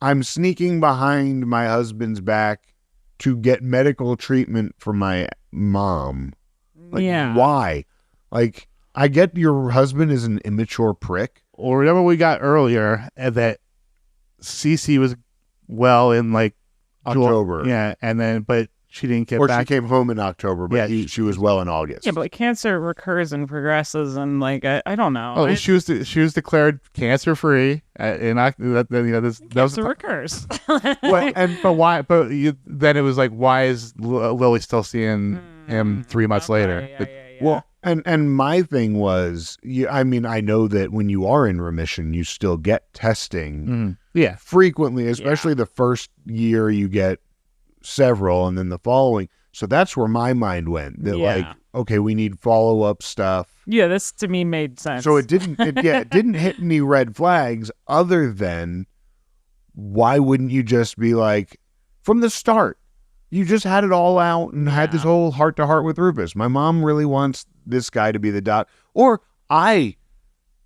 Speaker 3: I'm sneaking behind my husband's back to get medical treatment for my mom. Like,
Speaker 1: Yeah.
Speaker 3: why? Like, I get your husband is an immature prick.
Speaker 2: Or remember we got earlier that Cece was well in like
Speaker 3: October.
Speaker 2: Yeah, and then but she didn't get
Speaker 3: Or
Speaker 2: back.
Speaker 3: she came home in October, but
Speaker 2: Yeah.
Speaker 3: she was well in August.
Speaker 1: Yeah, but cancer recurs and progresses, and, like, I don't know.
Speaker 2: Oh, she was declared cancer free, and that was
Speaker 1: Cancer recurs.
Speaker 2: well, but why? But then it was like, why is Lily still seeing him 3 months later?
Speaker 1: Yeah,
Speaker 2: But-
Speaker 1: yeah.
Speaker 3: Well, and my thing was, I mean, I know that when you are in remission, you still get testing
Speaker 2: Yeah,
Speaker 3: frequently, especially the first year you get several, and then the following. So that's where my mind went. That like, okay, we need follow-up stuff.
Speaker 1: Yeah, this to me made sense.
Speaker 3: So it didn't hit any red flags other than, why wouldn't you just be like, from the start, you just had it all out and had this whole heart-to-heart with Rufus. My mom really wants this guy to be the doc, or I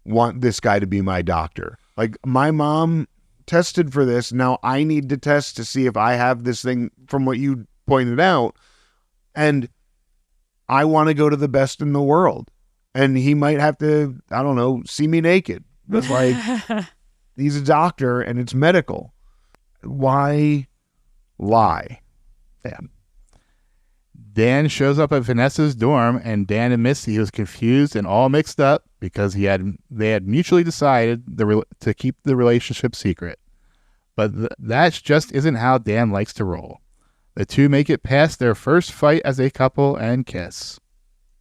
Speaker 3: want this guy to be my doctor. Like, my mom tested for this. Now I need to test to see if I have this thing from what you pointed out. And I want to go to the best in the world. And he might have to, I don't know, see me naked. But like, he's a doctor and it's medical. Why lie?
Speaker 2: yeah. Dan shows up at Vanessa's dorm, and Dan admits he was confused and all mixed up because they had mutually decided to keep the relationship secret. But that just isn't how Dan likes to roll. The two make it past their first fight as a couple and kiss.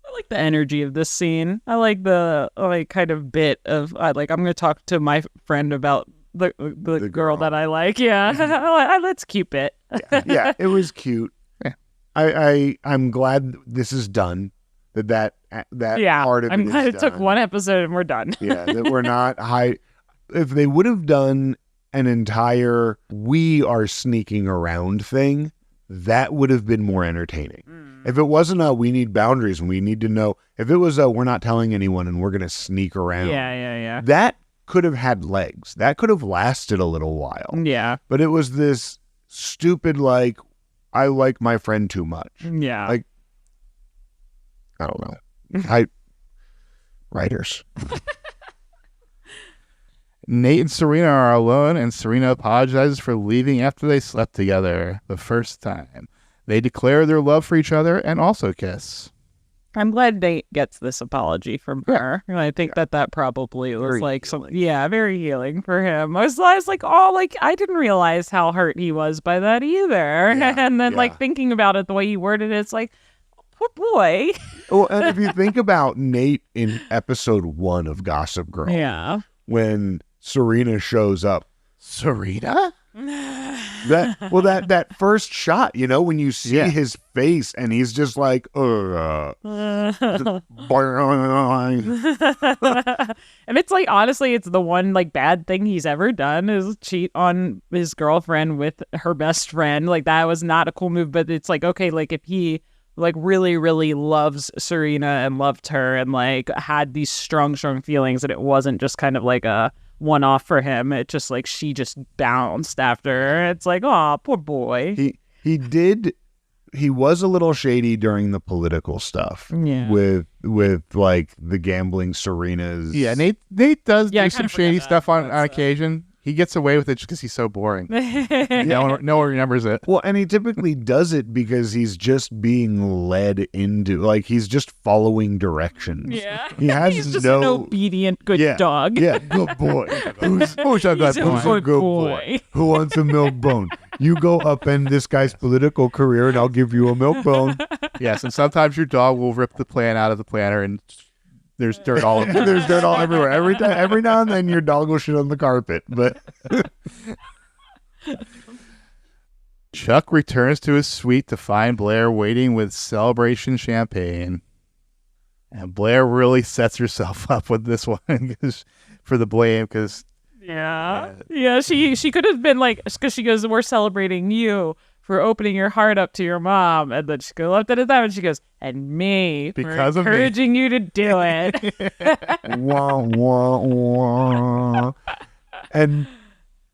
Speaker 1: I like the energy of this scene. I like the kind of bit of I'm going to talk to my friend about the girl that I like. Yeah, let's keep it.
Speaker 3: Yeah, it was cute.
Speaker 2: Yeah.
Speaker 3: I'm glad this is done. That
Speaker 1: Yeah,
Speaker 3: part of
Speaker 1: I'm
Speaker 3: it is
Speaker 1: glad it took
Speaker 3: done.
Speaker 1: one episode and we're done.
Speaker 3: Yeah, that we're not high. If they would have done an entire "we are sneaking around" thing, that would have been more entertaining. If it wasn't a "we need boundaries and we need to know," if it was a "we're not telling anyone and we're gonna sneak around,"
Speaker 1: Yeah.
Speaker 3: that could have had legs. That could have lasted a little while.
Speaker 1: Yeah.
Speaker 3: But it was this stupid, like, I like my friend too much.
Speaker 1: Yeah.
Speaker 3: Like, I don't know. Writers.
Speaker 2: Nate and Serena are alone, and Serena apologizes for leaving after they slept together the first time. They declare their love for each other and also kiss.
Speaker 1: I'm glad Nate gets this apology from her. And I think that probably was
Speaker 3: Very
Speaker 1: like very healing for him. I was like, oh, like, I didn't realize how hurt he was by that either.
Speaker 3: Yeah,
Speaker 1: And then
Speaker 3: yeah.
Speaker 1: like thinking about it the way you worded it, it's like, poor boy.
Speaker 3: Well, and if you think about Nate in episode 1 of Gossip Girl,
Speaker 1: Yeah.
Speaker 3: when Serena shows up,
Speaker 2: Serena?
Speaker 3: that first shot, when you see his face and he's just like,
Speaker 1: And it's like, honestly, it's the one like bad thing he's ever done is cheat on his girlfriend with her best friend. Like, that was not a cool move, but it's like, okay, like if he like really, really loves Serena and loved her and like had these strong feelings, and it wasn't just kind of like a one-off for him. It just like she just bounced after her. It's like, oh, poor boy.
Speaker 3: He was a little shady during the political stuff.
Speaker 1: Yeah.
Speaker 3: With like the gambling Serenas.
Speaker 2: Yeah, Nate does do
Speaker 1: I
Speaker 2: some
Speaker 1: kinda
Speaker 2: shady
Speaker 1: forgot
Speaker 2: stuff on
Speaker 1: that.
Speaker 2: occasion. He gets away with it just because he's so boring. No one remembers it.
Speaker 3: Well, and he typically does it because he's just being led into, like, he's just following directions.
Speaker 1: Yeah.
Speaker 3: He has
Speaker 1: He's just
Speaker 3: no
Speaker 1: an obedient good dog.
Speaker 3: Yeah, good boy. Who's a
Speaker 1: He's a good boy.
Speaker 3: Who wants a milk bone? You go upend this guy's political career, and I'll give you a milk bone.
Speaker 2: Yes, and sometimes your dog will rip the plant out of the planter, and there's dirt all over.
Speaker 3: There's dirt all everywhere. Every now and then, your dog will shit on the carpet. But
Speaker 2: Chuck returns to his suite to find Blair waiting with celebration champagne. And Blair really sets herself up with this one for the blame because
Speaker 1: she could have been like, because she goes, we're celebrating you for opening your heart up to your mom, and then she goes up to that and she goes, and me
Speaker 2: Because
Speaker 1: for
Speaker 2: of me.
Speaker 1: encouraging you to do it.
Speaker 3: wah, wah, wah. And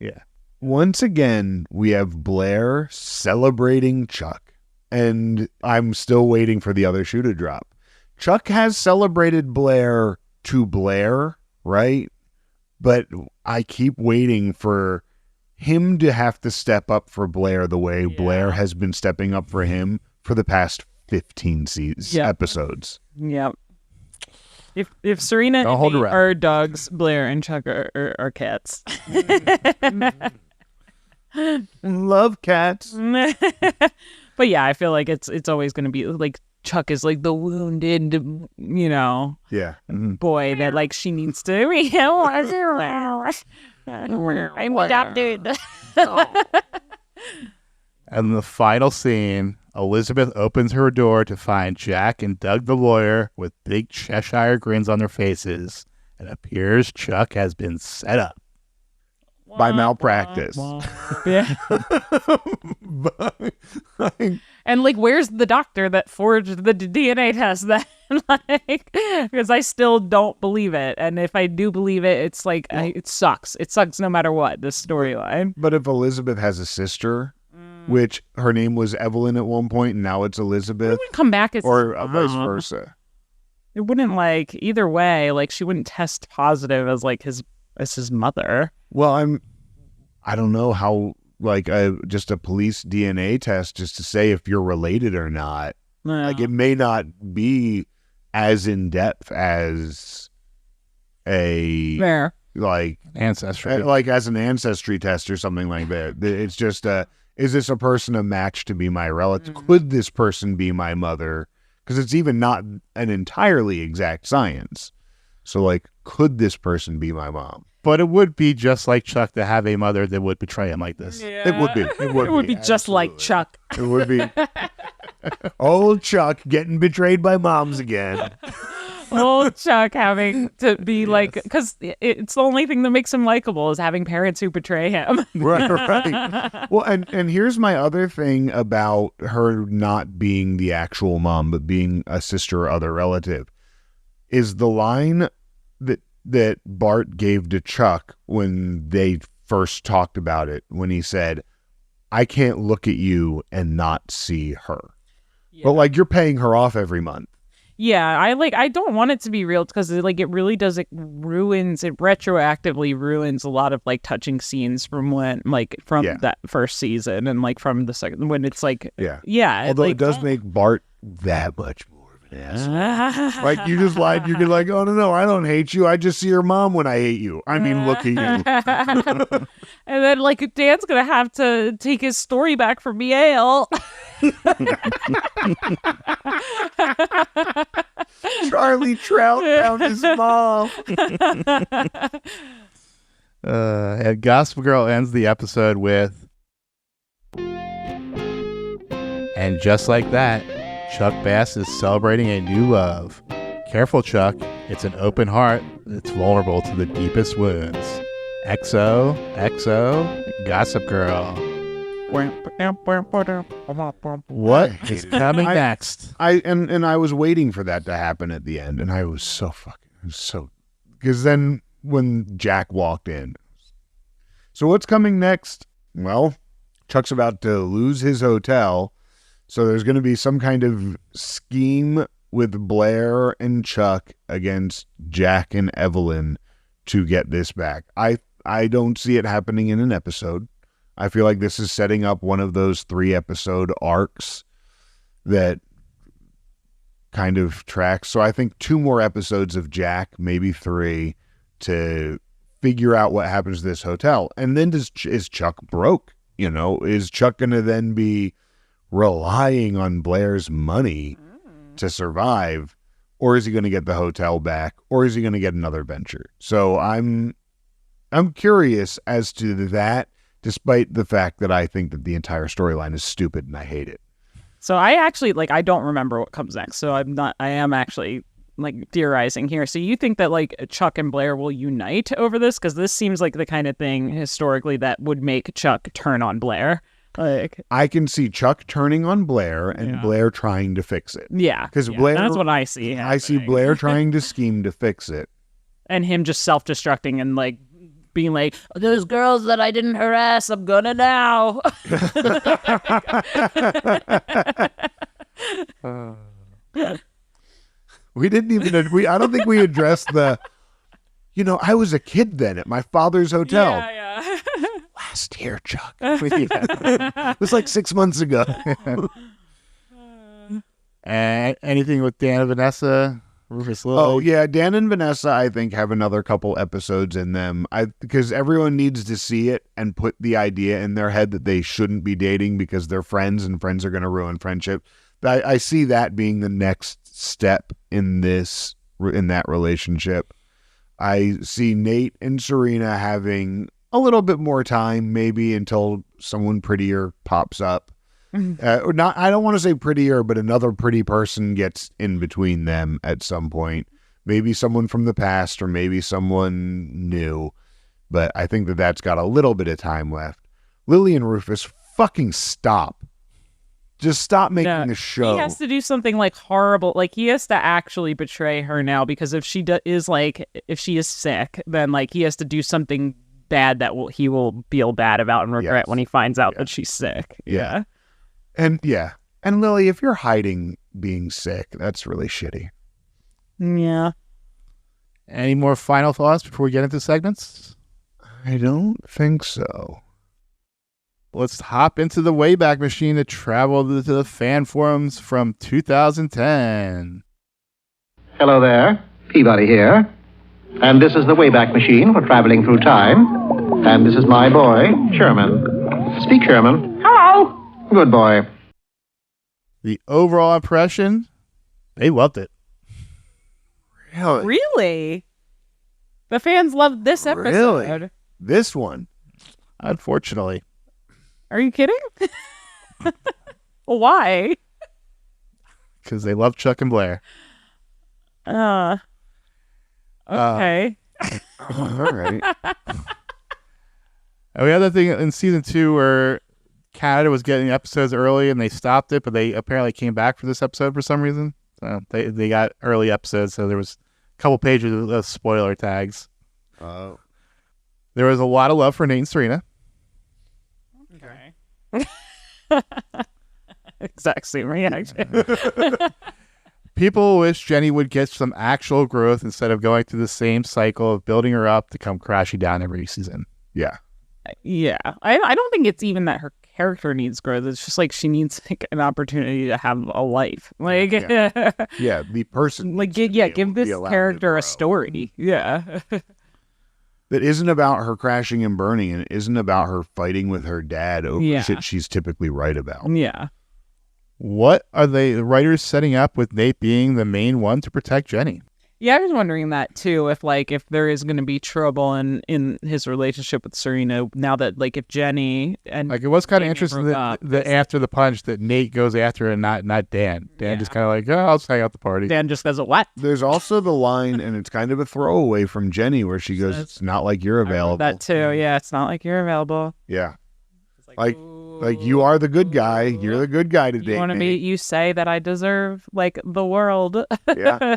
Speaker 2: yeah.
Speaker 3: once again, we have Blair celebrating Chuck. And I'm still waiting for the other shoe to drop. Chuck has celebrated Blair to Blair, right? But I keep waiting for him to have to step up for Blair the way Blair has been stepping up for him for the past 15 episodes.
Speaker 1: Yep. If Serena
Speaker 2: Don't hold
Speaker 1: and
Speaker 2: her
Speaker 1: me
Speaker 2: up.
Speaker 1: are dogs, Blair and Chuck are cats.
Speaker 3: Love cats.
Speaker 1: But yeah, I feel like it's always going to be like Chuck is like the wounded,
Speaker 3: Yeah.
Speaker 1: boy that like she needs to. Stop doing that.
Speaker 2: And the final scene, Elizabeth opens her door to find Jack and Doug the lawyer with big Cheshire grins on their faces. It appears Chuck has been set up.
Speaker 3: By malpractice.
Speaker 1: Yeah. And like, where's the doctor that forged the DNA test? That like, because I still don't believe it, and if I do believe it, it's like it sucks. It sucks no matter what. This storyline.
Speaker 3: But if Elizabeth has a sister, which her name was Evelyn at one point, and now it's Elizabeth,
Speaker 1: It wouldn't come back as
Speaker 3: or vice versa.
Speaker 1: It wouldn't like either way. Like she wouldn't test positive as like his mother.
Speaker 3: Well, I don't know how, like, just a police DNA test just to say if you're related or not. Like, it may not be as in depth as
Speaker 1: Fair.
Speaker 3: like
Speaker 2: Ancestry.
Speaker 3: like as an ancestry test or something like that. It's just is this a person a match to be my relative? Could this person be my mother? Because it's even not an entirely exact science. So, like, could this person be my mom?
Speaker 2: But it would be just like Chuck to have a mother that would betray him like this.
Speaker 1: Yeah.
Speaker 3: It would be. It would
Speaker 1: be just like
Speaker 3: absolutely.
Speaker 1: Chuck.
Speaker 3: It would be. Old Chuck getting betrayed by moms again.
Speaker 1: Old Chuck having to be like, because it's the only thing that makes him likable is having parents who betray him.
Speaker 3: Right. Well, and here's my other thing about her not being the actual mom, but being a sister or other relative, is the line that Bart gave to Chuck when they first talked about it, when he said, I can't look at you and not see her.
Speaker 1: Yeah.
Speaker 3: But like, you're paying her off every month.
Speaker 1: Yeah, I don't want it to be real because it really does, it retroactively ruins a lot of like touching scenes from when that first season and like from the second, when it's like
Speaker 3: Although
Speaker 1: like,
Speaker 3: it does make Bart that much more of an asshole. Like, you just lied. You're like, oh no, I don't hate you. I just see your mom when I hate you. I mean, look at you.
Speaker 1: And then like Dan's gonna have to take his story back from Yale.
Speaker 3: Charlie Trout found his mom.
Speaker 2: And Gossip Girl ends the episode with, and just like that, Chuck Bass is celebrating a new love. Careful, Chuck. It's an open heart that's vulnerable to the deepest wounds. XO, XO, Gossip Girl. What is coming next?
Speaker 3: I was waiting for that to happen at the end, and I was because then when Jack walked in. So what's coming next? Well, Chuck's about to lose his hotel, so there's going to be some kind of scheme with Blair and Chuck against Jack and Evelyn to get this back. I don't see it happening in an episode. I feel like this is setting up one of those 3-episode arcs that kind of tracks. So I think 2 more episodes of Jack, maybe 3, to figure out what happens to this hotel. And then is Chuck broke? Is Chuck going to then be relying on Blair's money to survive? Or is he going to get the hotel back? Or is he going to get another venture? So I'm curious as to that, despite the fact that I think that the entire storyline is stupid and I hate it.
Speaker 1: So I actually, I don't remember what comes next. So I am actually, theorizing here. So you think that, Chuck and Blair will unite over this? Because this seems like the kind of thing, historically, that would make Chuck turn on Blair.
Speaker 3: I can see Chuck turning on Blair and Blair trying to fix it.
Speaker 1: Yeah.
Speaker 3: Because Blair...
Speaker 1: That's what I see happening.
Speaker 3: I see Blair trying to scheme to fix it.
Speaker 1: And him just self-destructing and, being like, those girls that I didn't harass, I'm gonna now.
Speaker 3: We didn't even, I don't think we addressed the, I was a kid then at my father's hotel.
Speaker 1: Yeah.
Speaker 3: Last year, Chuck. It was 6 months ago.
Speaker 2: Anything with Dan and Vanessa? Rufus Lily?
Speaker 3: Oh, yeah. Dan and Vanessa, I think, have another couple episodes in them. Because everyone needs to see it and put the idea in their head that they shouldn't be dating because they're friends and friends are going to ruin friendship. But I see that being the next step in that relationship. I see Nate and Serena having a little bit more time, maybe until someone prettier pops up. Or not. I don't want to say prettier, but another pretty person gets in between them at some point. Maybe someone from the past or maybe someone new. But I think that that's got a little bit of time left. Lily and Rufus, fucking stop. Just stop making the show.
Speaker 1: He has to do something horrible. He has to actually betray her now, because if she if she is sick, then he has to do something bad that he will feel bad about and regret when he finds out that she's sick. Yeah.
Speaker 3: And Lily, if you're hiding being sick, that's really shitty.
Speaker 1: Yeah.
Speaker 2: Any more final thoughts before we get into segments?
Speaker 3: I don't think so.
Speaker 2: Let's hop into the Wayback Machine to travel to the fan forums from 2010.
Speaker 4: Hello there, Peabody here. And this is the Wayback Machine for traveling through time. And this is my boy, Sherman. Speak, Sherman. Hello. Good boy.
Speaker 2: The overall impression, they loved it.
Speaker 1: Really? The fans loved this episode.
Speaker 3: Really? This one?
Speaker 2: Unfortunately.
Speaker 1: Are you kidding? Why?
Speaker 2: Because they love Chuck and Blair.
Speaker 1: Okay.
Speaker 3: All right.
Speaker 2: And we had that thing in season 2 where Canada was getting episodes early and they stopped it, but they apparently came back for this episode for some reason. So they got early episodes, so there was a couple pages of spoiler tags.
Speaker 3: Oh.
Speaker 2: There was a lot of love for Nate and Serena.
Speaker 1: Okay. Exact same reaction.
Speaker 2: People wish Jenny would get some actual growth instead of going through the same cycle of building her up to come crashing down every season.
Speaker 3: Yeah.
Speaker 1: Yeah. I don't think it's even that her character needs growth. It's just she needs an opportunity to have a life.
Speaker 3: Yeah, the person.
Speaker 1: Give this character a story. Yeah.
Speaker 3: That isn't about her crashing and burning, and it isn't about her fighting with her dad over shit she's typically right about.
Speaker 1: Yeah.
Speaker 2: What are the writers setting up with Nate being the main one to protect Jenny?
Speaker 1: Yeah, I was wondering that too. If there is going to be trouble in his relationship with Serena now that if Jenny and
Speaker 2: it was kind of interesting that after the punch that Nate goes after her and not Dan. Dan just kind of I'll just hang out the party.
Speaker 1: Dan just does a what?
Speaker 3: There's also the line, and it's kind of a throwaway from Jenny where she goes, "It's not like you're available."
Speaker 1: That too. Yeah, it's not like you're available.
Speaker 3: Yeah.
Speaker 1: It's
Speaker 3: Like, you are the good guy. You're the good guy today.
Speaker 1: You want to be? You say that I deserve like the world.
Speaker 3: Yeah.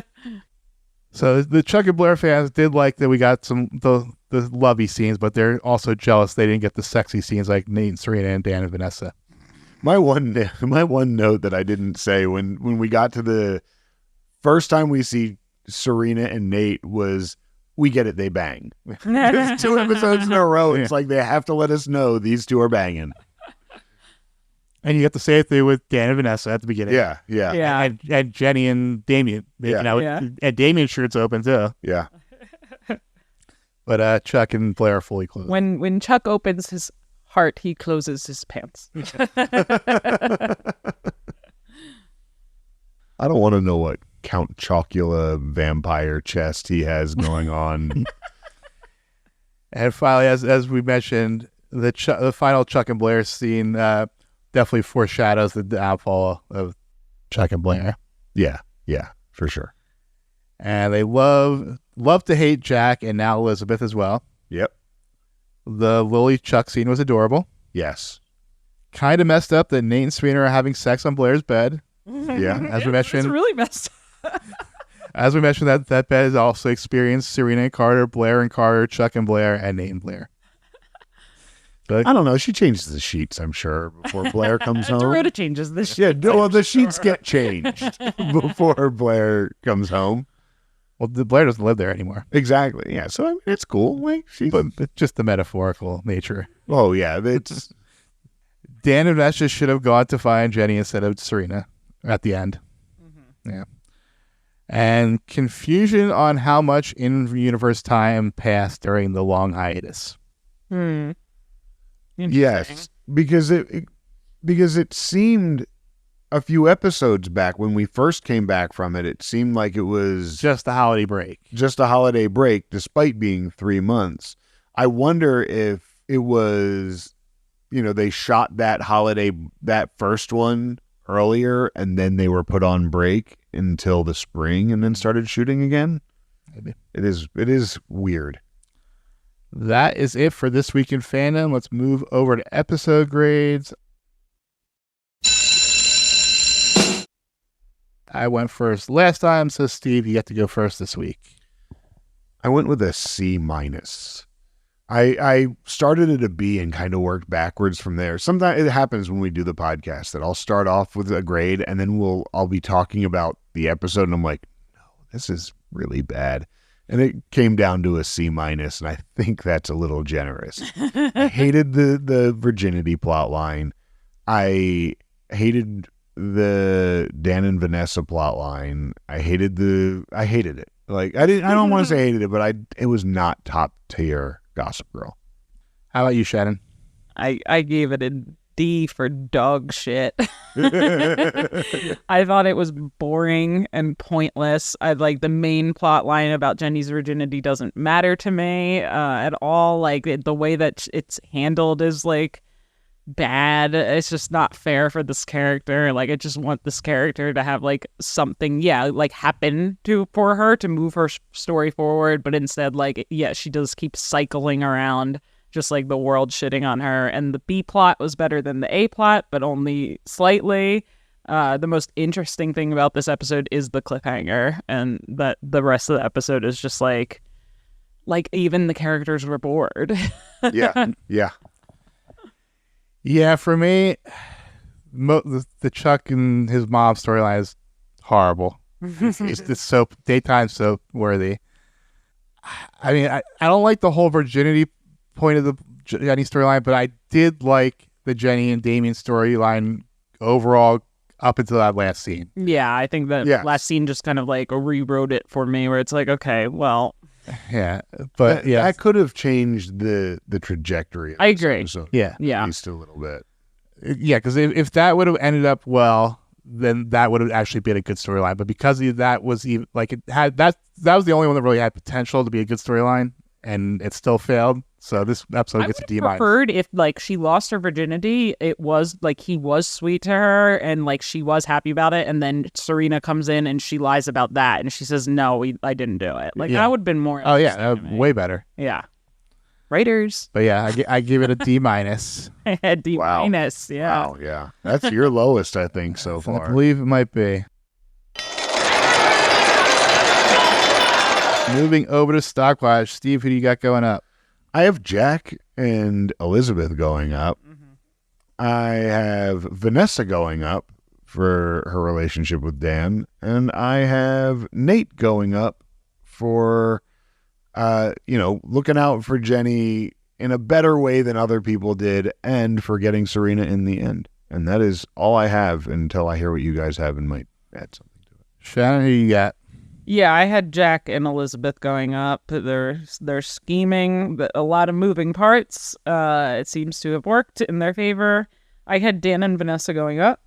Speaker 2: So the Chuck and Blair fans did like that we got the lovey scenes, but they're also jealous they didn't get the sexy scenes like Nate and Serena and Dan and Vanessa.
Speaker 3: My one note that I didn't say when we got to the first time we see Serena and Nate was, we get it, they bang. It's 2 episodes in a row. It's like they have to let us know these two are banging.
Speaker 2: And you get to say it through with Dan and Vanessa at the beginning.
Speaker 3: Yeah.
Speaker 2: And Jenny and Damien making out. And Damien's shirt's open too.
Speaker 3: Yeah.
Speaker 2: But Chuck and Blair are fully clothed.
Speaker 1: When Chuck opens his heart, he closes his pants.
Speaker 3: I don't want to know what Count Chocula vampire chest he has going on.
Speaker 2: And finally, as we mentioned, the final Chuck and Blair scene definitely foreshadows the downfall of Chuck and Blair.
Speaker 3: Yeah, for sure.
Speaker 2: And they love to hate Jack and now Elizabeth as well.
Speaker 3: Yep.
Speaker 2: The Lily Chuck scene was adorable.
Speaker 3: Yes.
Speaker 2: Kind of messed up that Nate and Serena are having sex on Blair's bed.
Speaker 3: Yeah.
Speaker 2: As we mentioned,
Speaker 1: It's really messed up.
Speaker 2: as we mentioned, that bed has also experienced Serena and Carter, Blair and Carter, Chuck and Blair, and Nate and Blair. But
Speaker 3: I don't know. She changes the sheets, I'm sure, before Blair comes home.
Speaker 1: Dorota changes this.
Speaker 3: Yeah, well, the sheets get changed before Blair comes home.
Speaker 2: well, Blair doesn't live there anymore.
Speaker 3: Exactly. Yeah. So I mean, it's cool. Like,
Speaker 2: But just the metaphorical nature.
Speaker 3: oh yeah, it's
Speaker 2: Dan and Vanessa should have gone to find Jenny instead of Serena at the end. Mm-hmm. Yeah. And confusion on how much in-universe time passed during the long hiatus.
Speaker 3: yes, because it seemed a few episodes back when we first came back from it, it seemed like it was
Speaker 2: Just the holiday break.
Speaker 3: just a holiday break, despite being 3 months. I wonder if it was, they shot that first one earlier, and then they were put on break until the spring, and then started shooting again.
Speaker 2: Maybe.
Speaker 3: It is weird.
Speaker 2: That is it for This Week in Fandom. Let's move over to episode grades. I went first last time, so Steve, you get to go first this week.
Speaker 3: I went with a C-. I started at a B and kind of worked backwards from there. Sometimes it happens when we do the podcast that I'll start off with a grade and then I'll be talking about the episode and I'm like, no, this is really bad. And it came down to a C-, and I think that's a little generous. I hated the Virginity plot line. I hated the Dan and Vanessa plot line. I hated it. Like, I don't want to say hated it, but it was not top tier Gossip Girl.
Speaker 2: How about you, Shannon?
Speaker 1: I gave it a D for dog shit. I thought it was boring and pointless. I like the main plot line about Jenny's virginity doesn't matter to me at all. Like the way that it's handled is like bad. It's just not fair for this character. Like I just want this character to have like something, like happen for her to move her story forward. But instead, like, she does keep cycling around, just like the world shitting on her. And the B plot was better than the A plot, but only slightly. The most interesting thing about this episode is the cliffhanger, and that the rest of the episode is just like even the characters were bored.
Speaker 3: Yeah.
Speaker 2: Yeah, for me, the Chuck and his mom storyline is horrible. It's so daytime soap worthy. I mean, I don't like the whole virginity point of the Jenny storyline, but I did like the Jenny and Damien storyline overall up until that last scene.
Speaker 1: Yeah, I think that last scene just kind of like rewrote it for me, where it's like, okay, well,
Speaker 2: yeah, but
Speaker 3: that could have changed the trajectory.
Speaker 1: I agree.
Speaker 2: Yeah,
Speaker 3: at least a little bit.
Speaker 2: Yeah, because if that would have ended up well, then that would have actually been a good storyline. But because that was even like it had that was the only one that really had potential to be a good storyline, and it still failed. So this episode gets a D-.
Speaker 1: I preferred if like she lost her virginity, it was like he was sweet to her and like she was happy about it, and then Serena comes in and she lies about that and she says no, I didn't do it. Like that would have been more.
Speaker 2: Oh yeah, way better.
Speaker 1: Yeah. Writers.
Speaker 2: But yeah, I give it a D minus.
Speaker 1: I had D minus. Yeah.
Speaker 3: Wow, yeah. That's your lowest, I think, so
Speaker 2: I
Speaker 3: far.
Speaker 2: believe it might be. Moving over to Stockwatch. Steve, who do you got going up?
Speaker 3: I have Jack and Elizabeth going up.
Speaker 1: Mm-hmm.
Speaker 3: I have Vanessa going up for her relationship with Dan. And I have Nate going up for, looking out for Jenny in a better way than other people did and for getting Serena in the end. And that is all I have until I hear what you guys have and might add something to it.
Speaker 2: Shannon, who you got?
Speaker 1: Yeah, I had Jack and Elizabeth going up. They're scheming, but a lot of moving parts. It seems to have worked in their favor. I had Dan and Vanessa going up.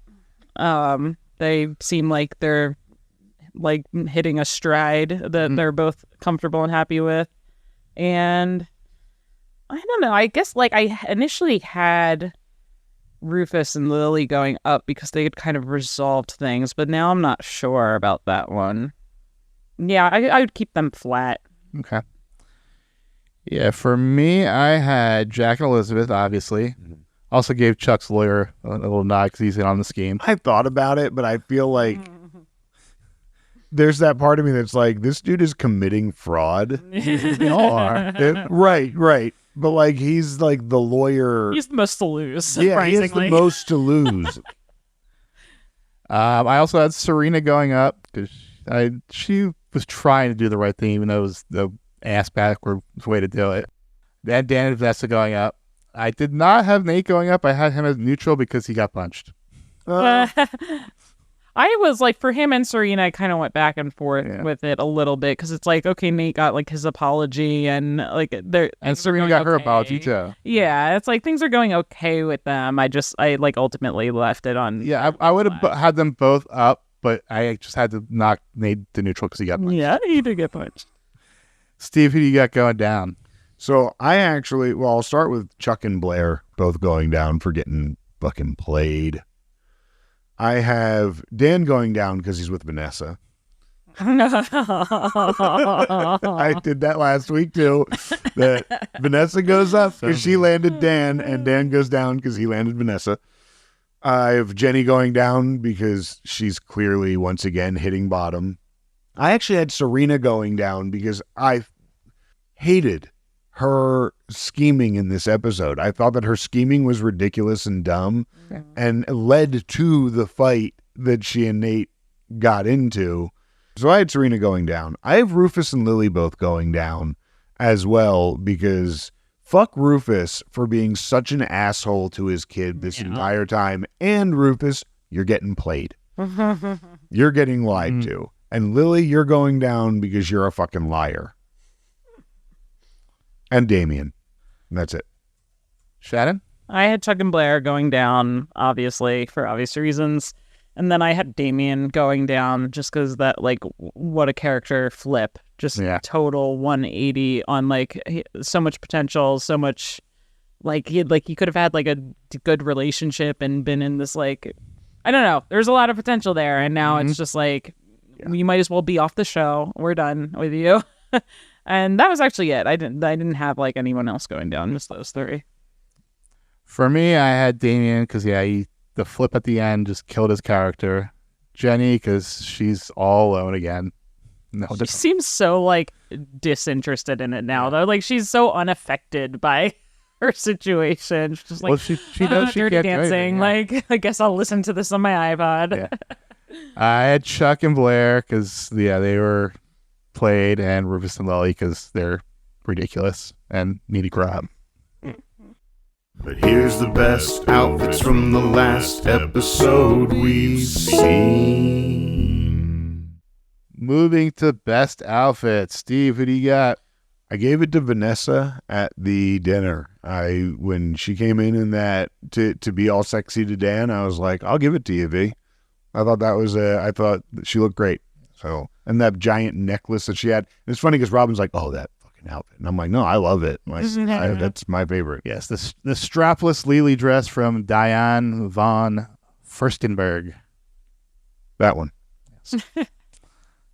Speaker 1: They seem like they're like hitting a stride that they're both comfortable and happy with. And I don't know. I guess like I initially had Rufus and Lily going up because they had kind of resolved things, but now I'm not sure about that one. Yeah, I would keep them flat.
Speaker 2: Okay. Yeah, for me, I had Jack and Elizabeth, obviously. Also gave Chuck's lawyer a little nod because he's in on the scheme.
Speaker 3: I thought about it, but I feel like there's that part of me that's like, this dude is committing fraud.
Speaker 2: They all are.
Speaker 3: Right. But like, he's like the lawyer.
Speaker 1: He's the most to lose.
Speaker 3: Yeah, he has the most to lose.
Speaker 2: I also had Serena going up because she was trying to do the right thing, even though it was the ass backward way to do it. Then Dan and Vanessa going up. I did not have Nate going up. I had him as neutral because he got punched.
Speaker 1: I was like, for him and Serena, I kind of went back and forth with it a little bit because it's like, okay, Nate got like his apology and like
Speaker 2: and Serena got her apology too.
Speaker 1: Yeah, it's like things are going okay with them. I like ultimately left it on.
Speaker 2: Yeah, I would have had them both up, but I just had to knock Nate to neutral because he got punched.
Speaker 1: Yeah, he did get punched.
Speaker 2: Steve, who do you got going down?
Speaker 3: So I'll start with Chuck and Blair both going down for getting fucking played. I have Dan going down because he's with Vanessa. I did that last week too. That Vanessa goes up because she landed Dan, and Dan goes down because he landed Vanessa. I have Jenny going down because she's clearly once again hitting bottom. I actually had Serena going down because I hated her scheming in this episode. I thought that her scheming was ridiculous and dumb and led to the fight that she and Nate got into. So I had Serena going down. I have Rufus and Lily both going down as well because fuck Rufus for being such an asshole to his kid this entire time. And Rufus, you're getting played. You're getting lied to. And Lily, you're going down because you're a fucking liar. And Damien. And that's it.
Speaker 2: Shannon?
Speaker 1: I had Chuck and Blair going down, obviously, for obvious reasons. And then I had Damien going down just because that, like, what a character flip. Just total 180 on, like, so much potential, so much, like, he could have had, like, a good relationship and been in this, like, I don't know. There's a lot of potential there. And now it's just like, you might as well be off the show. We're done with you. And that was actually it. I didn't have like anyone else going down, just those three.
Speaker 2: For me, I had Damien because the flip at the end just killed his character. Jenny because she's all alone again. No,
Speaker 1: she seems so like disinterested in it now, though. Like she's so unaffected by her situation. She's just like,
Speaker 2: she knows she
Speaker 1: dirty
Speaker 2: can't
Speaker 1: dancing.
Speaker 2: Do anything,
Speaker 1: Like I guess I'll listen to this on my iPod.
Speaker 2: Yeah. I had Chuck and Blair because they were played, and Rufus and Lily because they're ridiculous and need to grow up.
Speaker 5: But here's the best outfits from the last episode we've seen.
Speaker 2: Moving to best outfits. Steve, who do you got?
Speaker 3: I gave it to Vanessa at the dinner. When she came in that to be all sexy to Dan, I was like, I'll give it to you, V. I thought I thought she looked great. So, and that giant necklace that she had. And it's funny because Robin's like, oh, that fucking outfit. And I'm like, no, I love it. That's my favorite.
Speaker 2: Yes, the strapless Lily dress from Diane von Furstenberg.
Speaker 3: That one.
Speaker 2: Yes.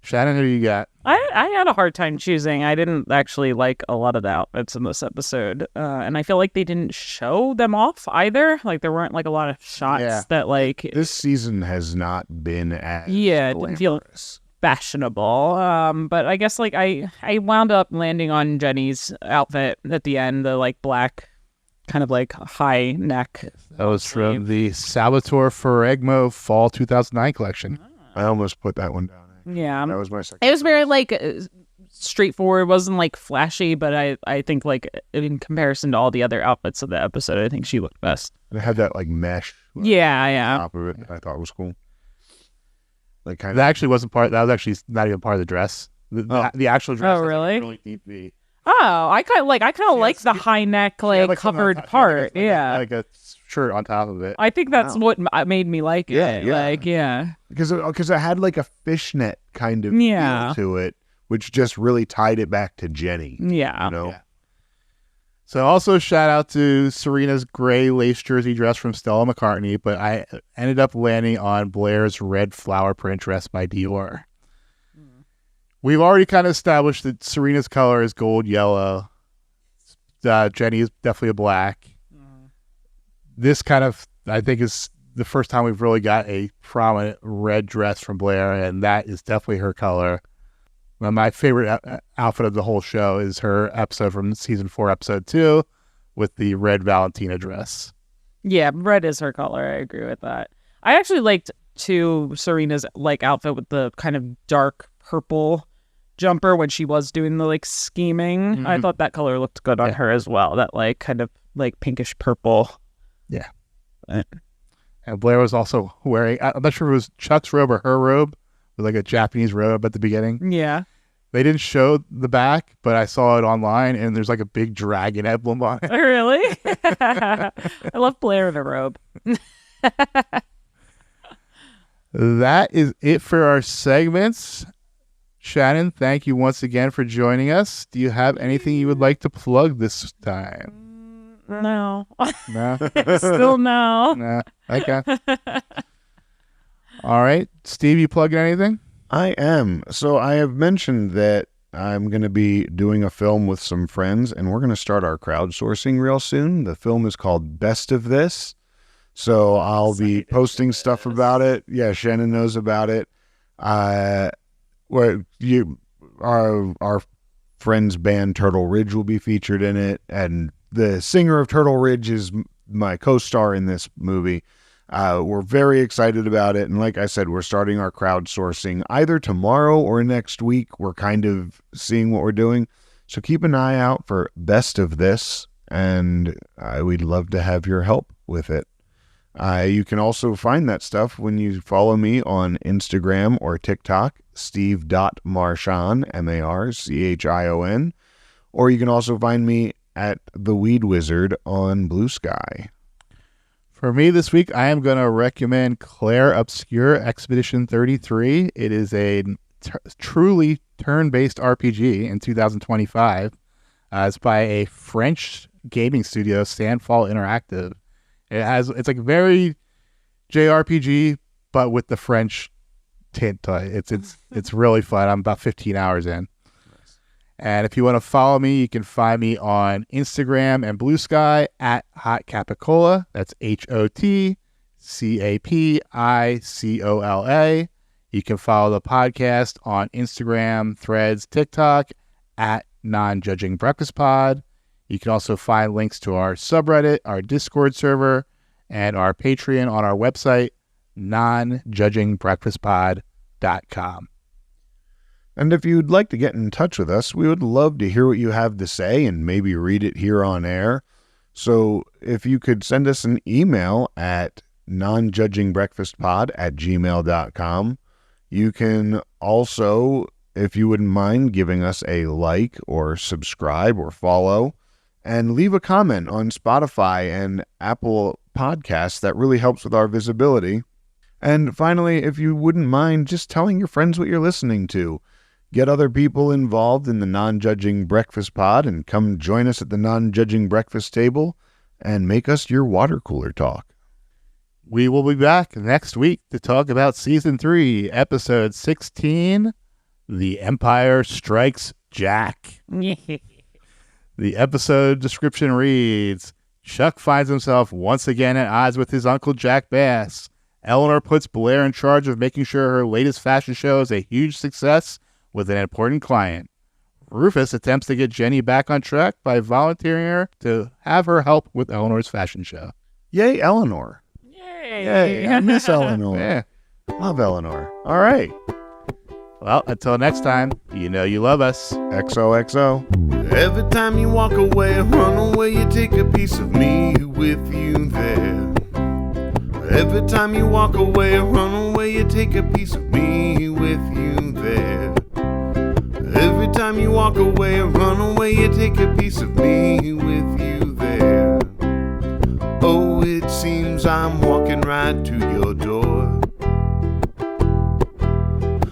Speaker 2: Shannon, who you got?
Speaker 1: I had a hard time choosing. I didn't actually like a lot of the outfits in this episode. And I feel like they didn't show them off either. Like there weren't like a lot of shots that like...
Speaker 3: This season has not been as
Speaker 1: it didn't feel fashionable. But I guess like I wound up landing on Jenny's outfit at the end, the like black kind of like high neck.
Speaker 2: That was from the Salvatore Ferragamo Fall 2009 collection.
Speaker 3: I almost put that one down.
Speaker 1: Yeah.
Speaker 3: That was my second.
Speaker 1: It was very like straightforward. It wasn't like flashy, but I think like in comparison to all the other outfits of the episode, I think she looked best.
Speaker 3: It had that like mesh.
Speaker 1: Yeah.
Speaker 3: Top of it, I thought was cool. Like
Speaker 2: That actually wasn't part. That was actually not even part of the dress. The actual dress.
Speaker 1: Oh, really?
Speaker 2: Really deep V.
Speaker 1: Oh, I kind of like the high neck like covered part.
Speaker 2: Like a shirt on top of it.
Speaker 1: I think that's what made me like it. Like
Speaker 3: because it had like a fishnet kind of feel to it, which just really tied it back to Jenny.
Speaker 1: Yeah.
Speaker 3: You know?
Speaker 2: Yeah. So also shout out to Serena's gray lace jersey dress from Stella McCartney, but I ended up landing on Blair's red flower print dress by Dior. We've already kind of established that Serena's color is gold yellow. Jenny is definitely a black. This kind of, I think, is the first time we've really got a prominent red dress from Blair, and that is definitely her color. My favorite outfit of the whole show is her episode from season 4, episode 2, with the red Valentina dress.
Speaker 1: Yeah, red is her color. I agree with that. I actually liked too Serena's like outfit with the kind of dark purple jumper when she was doing the like scheming.
Speaker 2: Mm-hmm.
Speaker 1: I thought that color looked good on her as well. That like kind of like pinkish purple.
Speaker 2: Yeah. And Blair was also wearing, I'm not sure if it was Chuck's robe or her robe, with like a Japanese robe at the beginning.
Speaker 1: Yeah.
Speaker 2: They didn't show the back, but I saw it online, and there's like a big dragon emblem on it.
Speaker 1: Really? I love Blair in a robe.
Speaker 2: That is it for our segments. Shannon, thank you once again for joining us. Do you have anything you would like to plug this time?
Speaker 1: No.
Speaker 2: No?
Speaker 1: Still no.
Speaker 2: No. Okay. All right. Steve, you plugging anything?
Speaker 3: I am. So I have mentioned that I'm going to be doing a film with some friends, and we're going to start our crowdsourcing real soon. The film is called Best of This. So I'll be posting stuff about it. Yeah, Shannon knows about it. Where our friend's band Turtle Ridge will be featured in it, and the singer of Turtle Ridge is my co-star in this movie. We're very excited about it, and like I said, we're starting our crowdsourcing either tomorrow or next week. We're kind of seeing what we're doing, so keep an eye out for Best of This, and we'd love to have your help with it. You can also find that stuff when you follow me on Instagram or TikTok, steve.marchion, Marchion, or you can also find me at The Weed Wizard on Blue Sky.
Speaker 2: For me this week, I am going to recommend Claire Obscure Expedition 33. It is a truly turn-based RPG in 2025. It's by a French gaming studio, Sandfall Interactive. It's like very JRPG, but with the French tint to it. It's really fun. I'm about 15 hours in. Nice. And if you want to follow me, you can find me on Instagram and Blue Sky at Hot Capicola. That's HOTCAPICOLA. You can follow the podcast on Instagram, Threads, TikTok at Non-Judging Breakfast Pod. You can also find links to our subreddit, our Discord server, and our Patreon on our website, nonjudgingbreakfastpod.com.
Speaker 3: And if you'd like to get in touch with us, we would love to hear what you have to say and maybe read it here on air. So if you could send us an email at nonjudgingbreakfastpod@gmail.com. You can also, if you wouldn't mind, giving us a like or subscribe or follow, and leave a comment on Spotify and Apple Podcasts. That really helps with our visibility. And finally, if you wouldn't mind just telling your friends what you're listening to. Get other people involved in the Non-Judging Breakfast Pod and come join us at the Non-Judging Breakfast table and make us your water cooler talk.
Speaker 2: We will be back next week to talk about Season 3, Episode 16, The Empire Strikes Jack. The episode description reads, Chuck finds himself once again at odds with his uncle Jack Bass. Eleanor puts Blair in charge of making sure her latest fashion show is a huge success with an important client. Rufus attempts to get Jenny back on track by volunteering her to have her help with Eleanor's fashion show.
Speaker 3: Yay, Eleanor.
Speaker 1: Yay.
Speaker 3: I miss Eleanor.
Speaker 2: Yeah.
Speaker 3: Love Eleanor. All right.
Speaker 2: Well, until next time, you know you love us.
Speaker 3: XOXO.
Speaker 5: Every time you walk away, run away, you take a piece of me with you there. Every time you walk away, run away, you take a piece of me with you there. Every time you walk away, run away, you take a piece of me with you there. Oh, it seems I'm walking right to your door.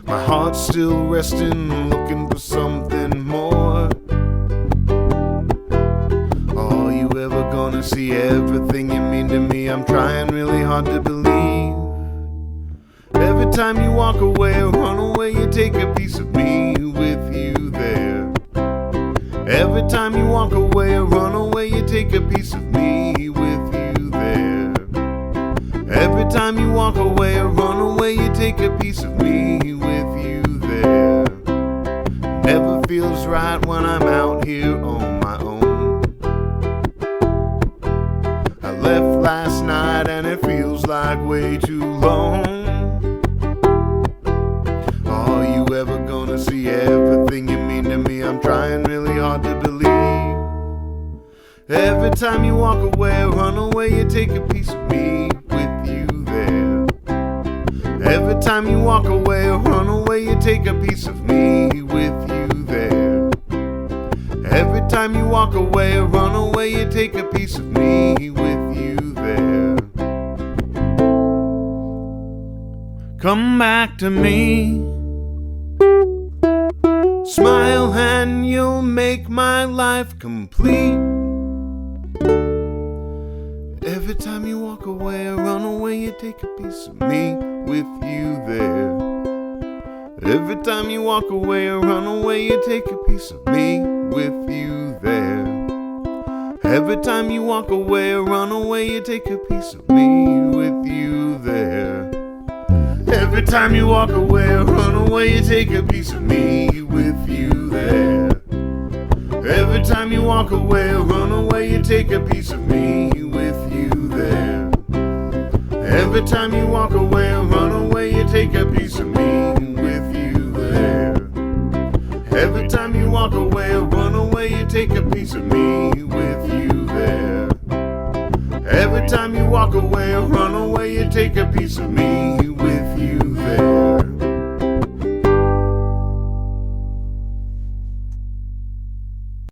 Speaker 5: My heart's still resting, looking for something more. Are you ever gonna see everything you mean to me? I'm trying really hard to believe. Every time you walk away, run away, you take a piece of me with you there. Every time you walk away, run away, you take a piece of me with you there. Every time you walk away, run away, you take a piece of me with you there. Never feels right when I'm out here on my own. I left last night and it feels like way too long. Are you ever gonna see everything you mean to me? I'm trying really hard to believe. Every time you walk away, run away, you take a piece of me with you there. Every time you walk away, run away, you take a piece of me with you there. Every time you walk away, run away, you take a piece of me with you there. Come back to me. Smile and you'll make my life complete. Every time you walk away, run away, you take a piece of me with you there. Every time you walk away, run away, you take a piece of me with you there. Every time you walk away, run away, you take a piece of me with you there. Every time you walk away, run away, you take a piece of me with you there. Every time you walk away, run away, you take a piece of me with you there. Every time you walk away, run away, you take a piece of me with you there. Every time you walk away, run away, you take a piece of me with you there. Every time you walk away, run away, you take a piece of me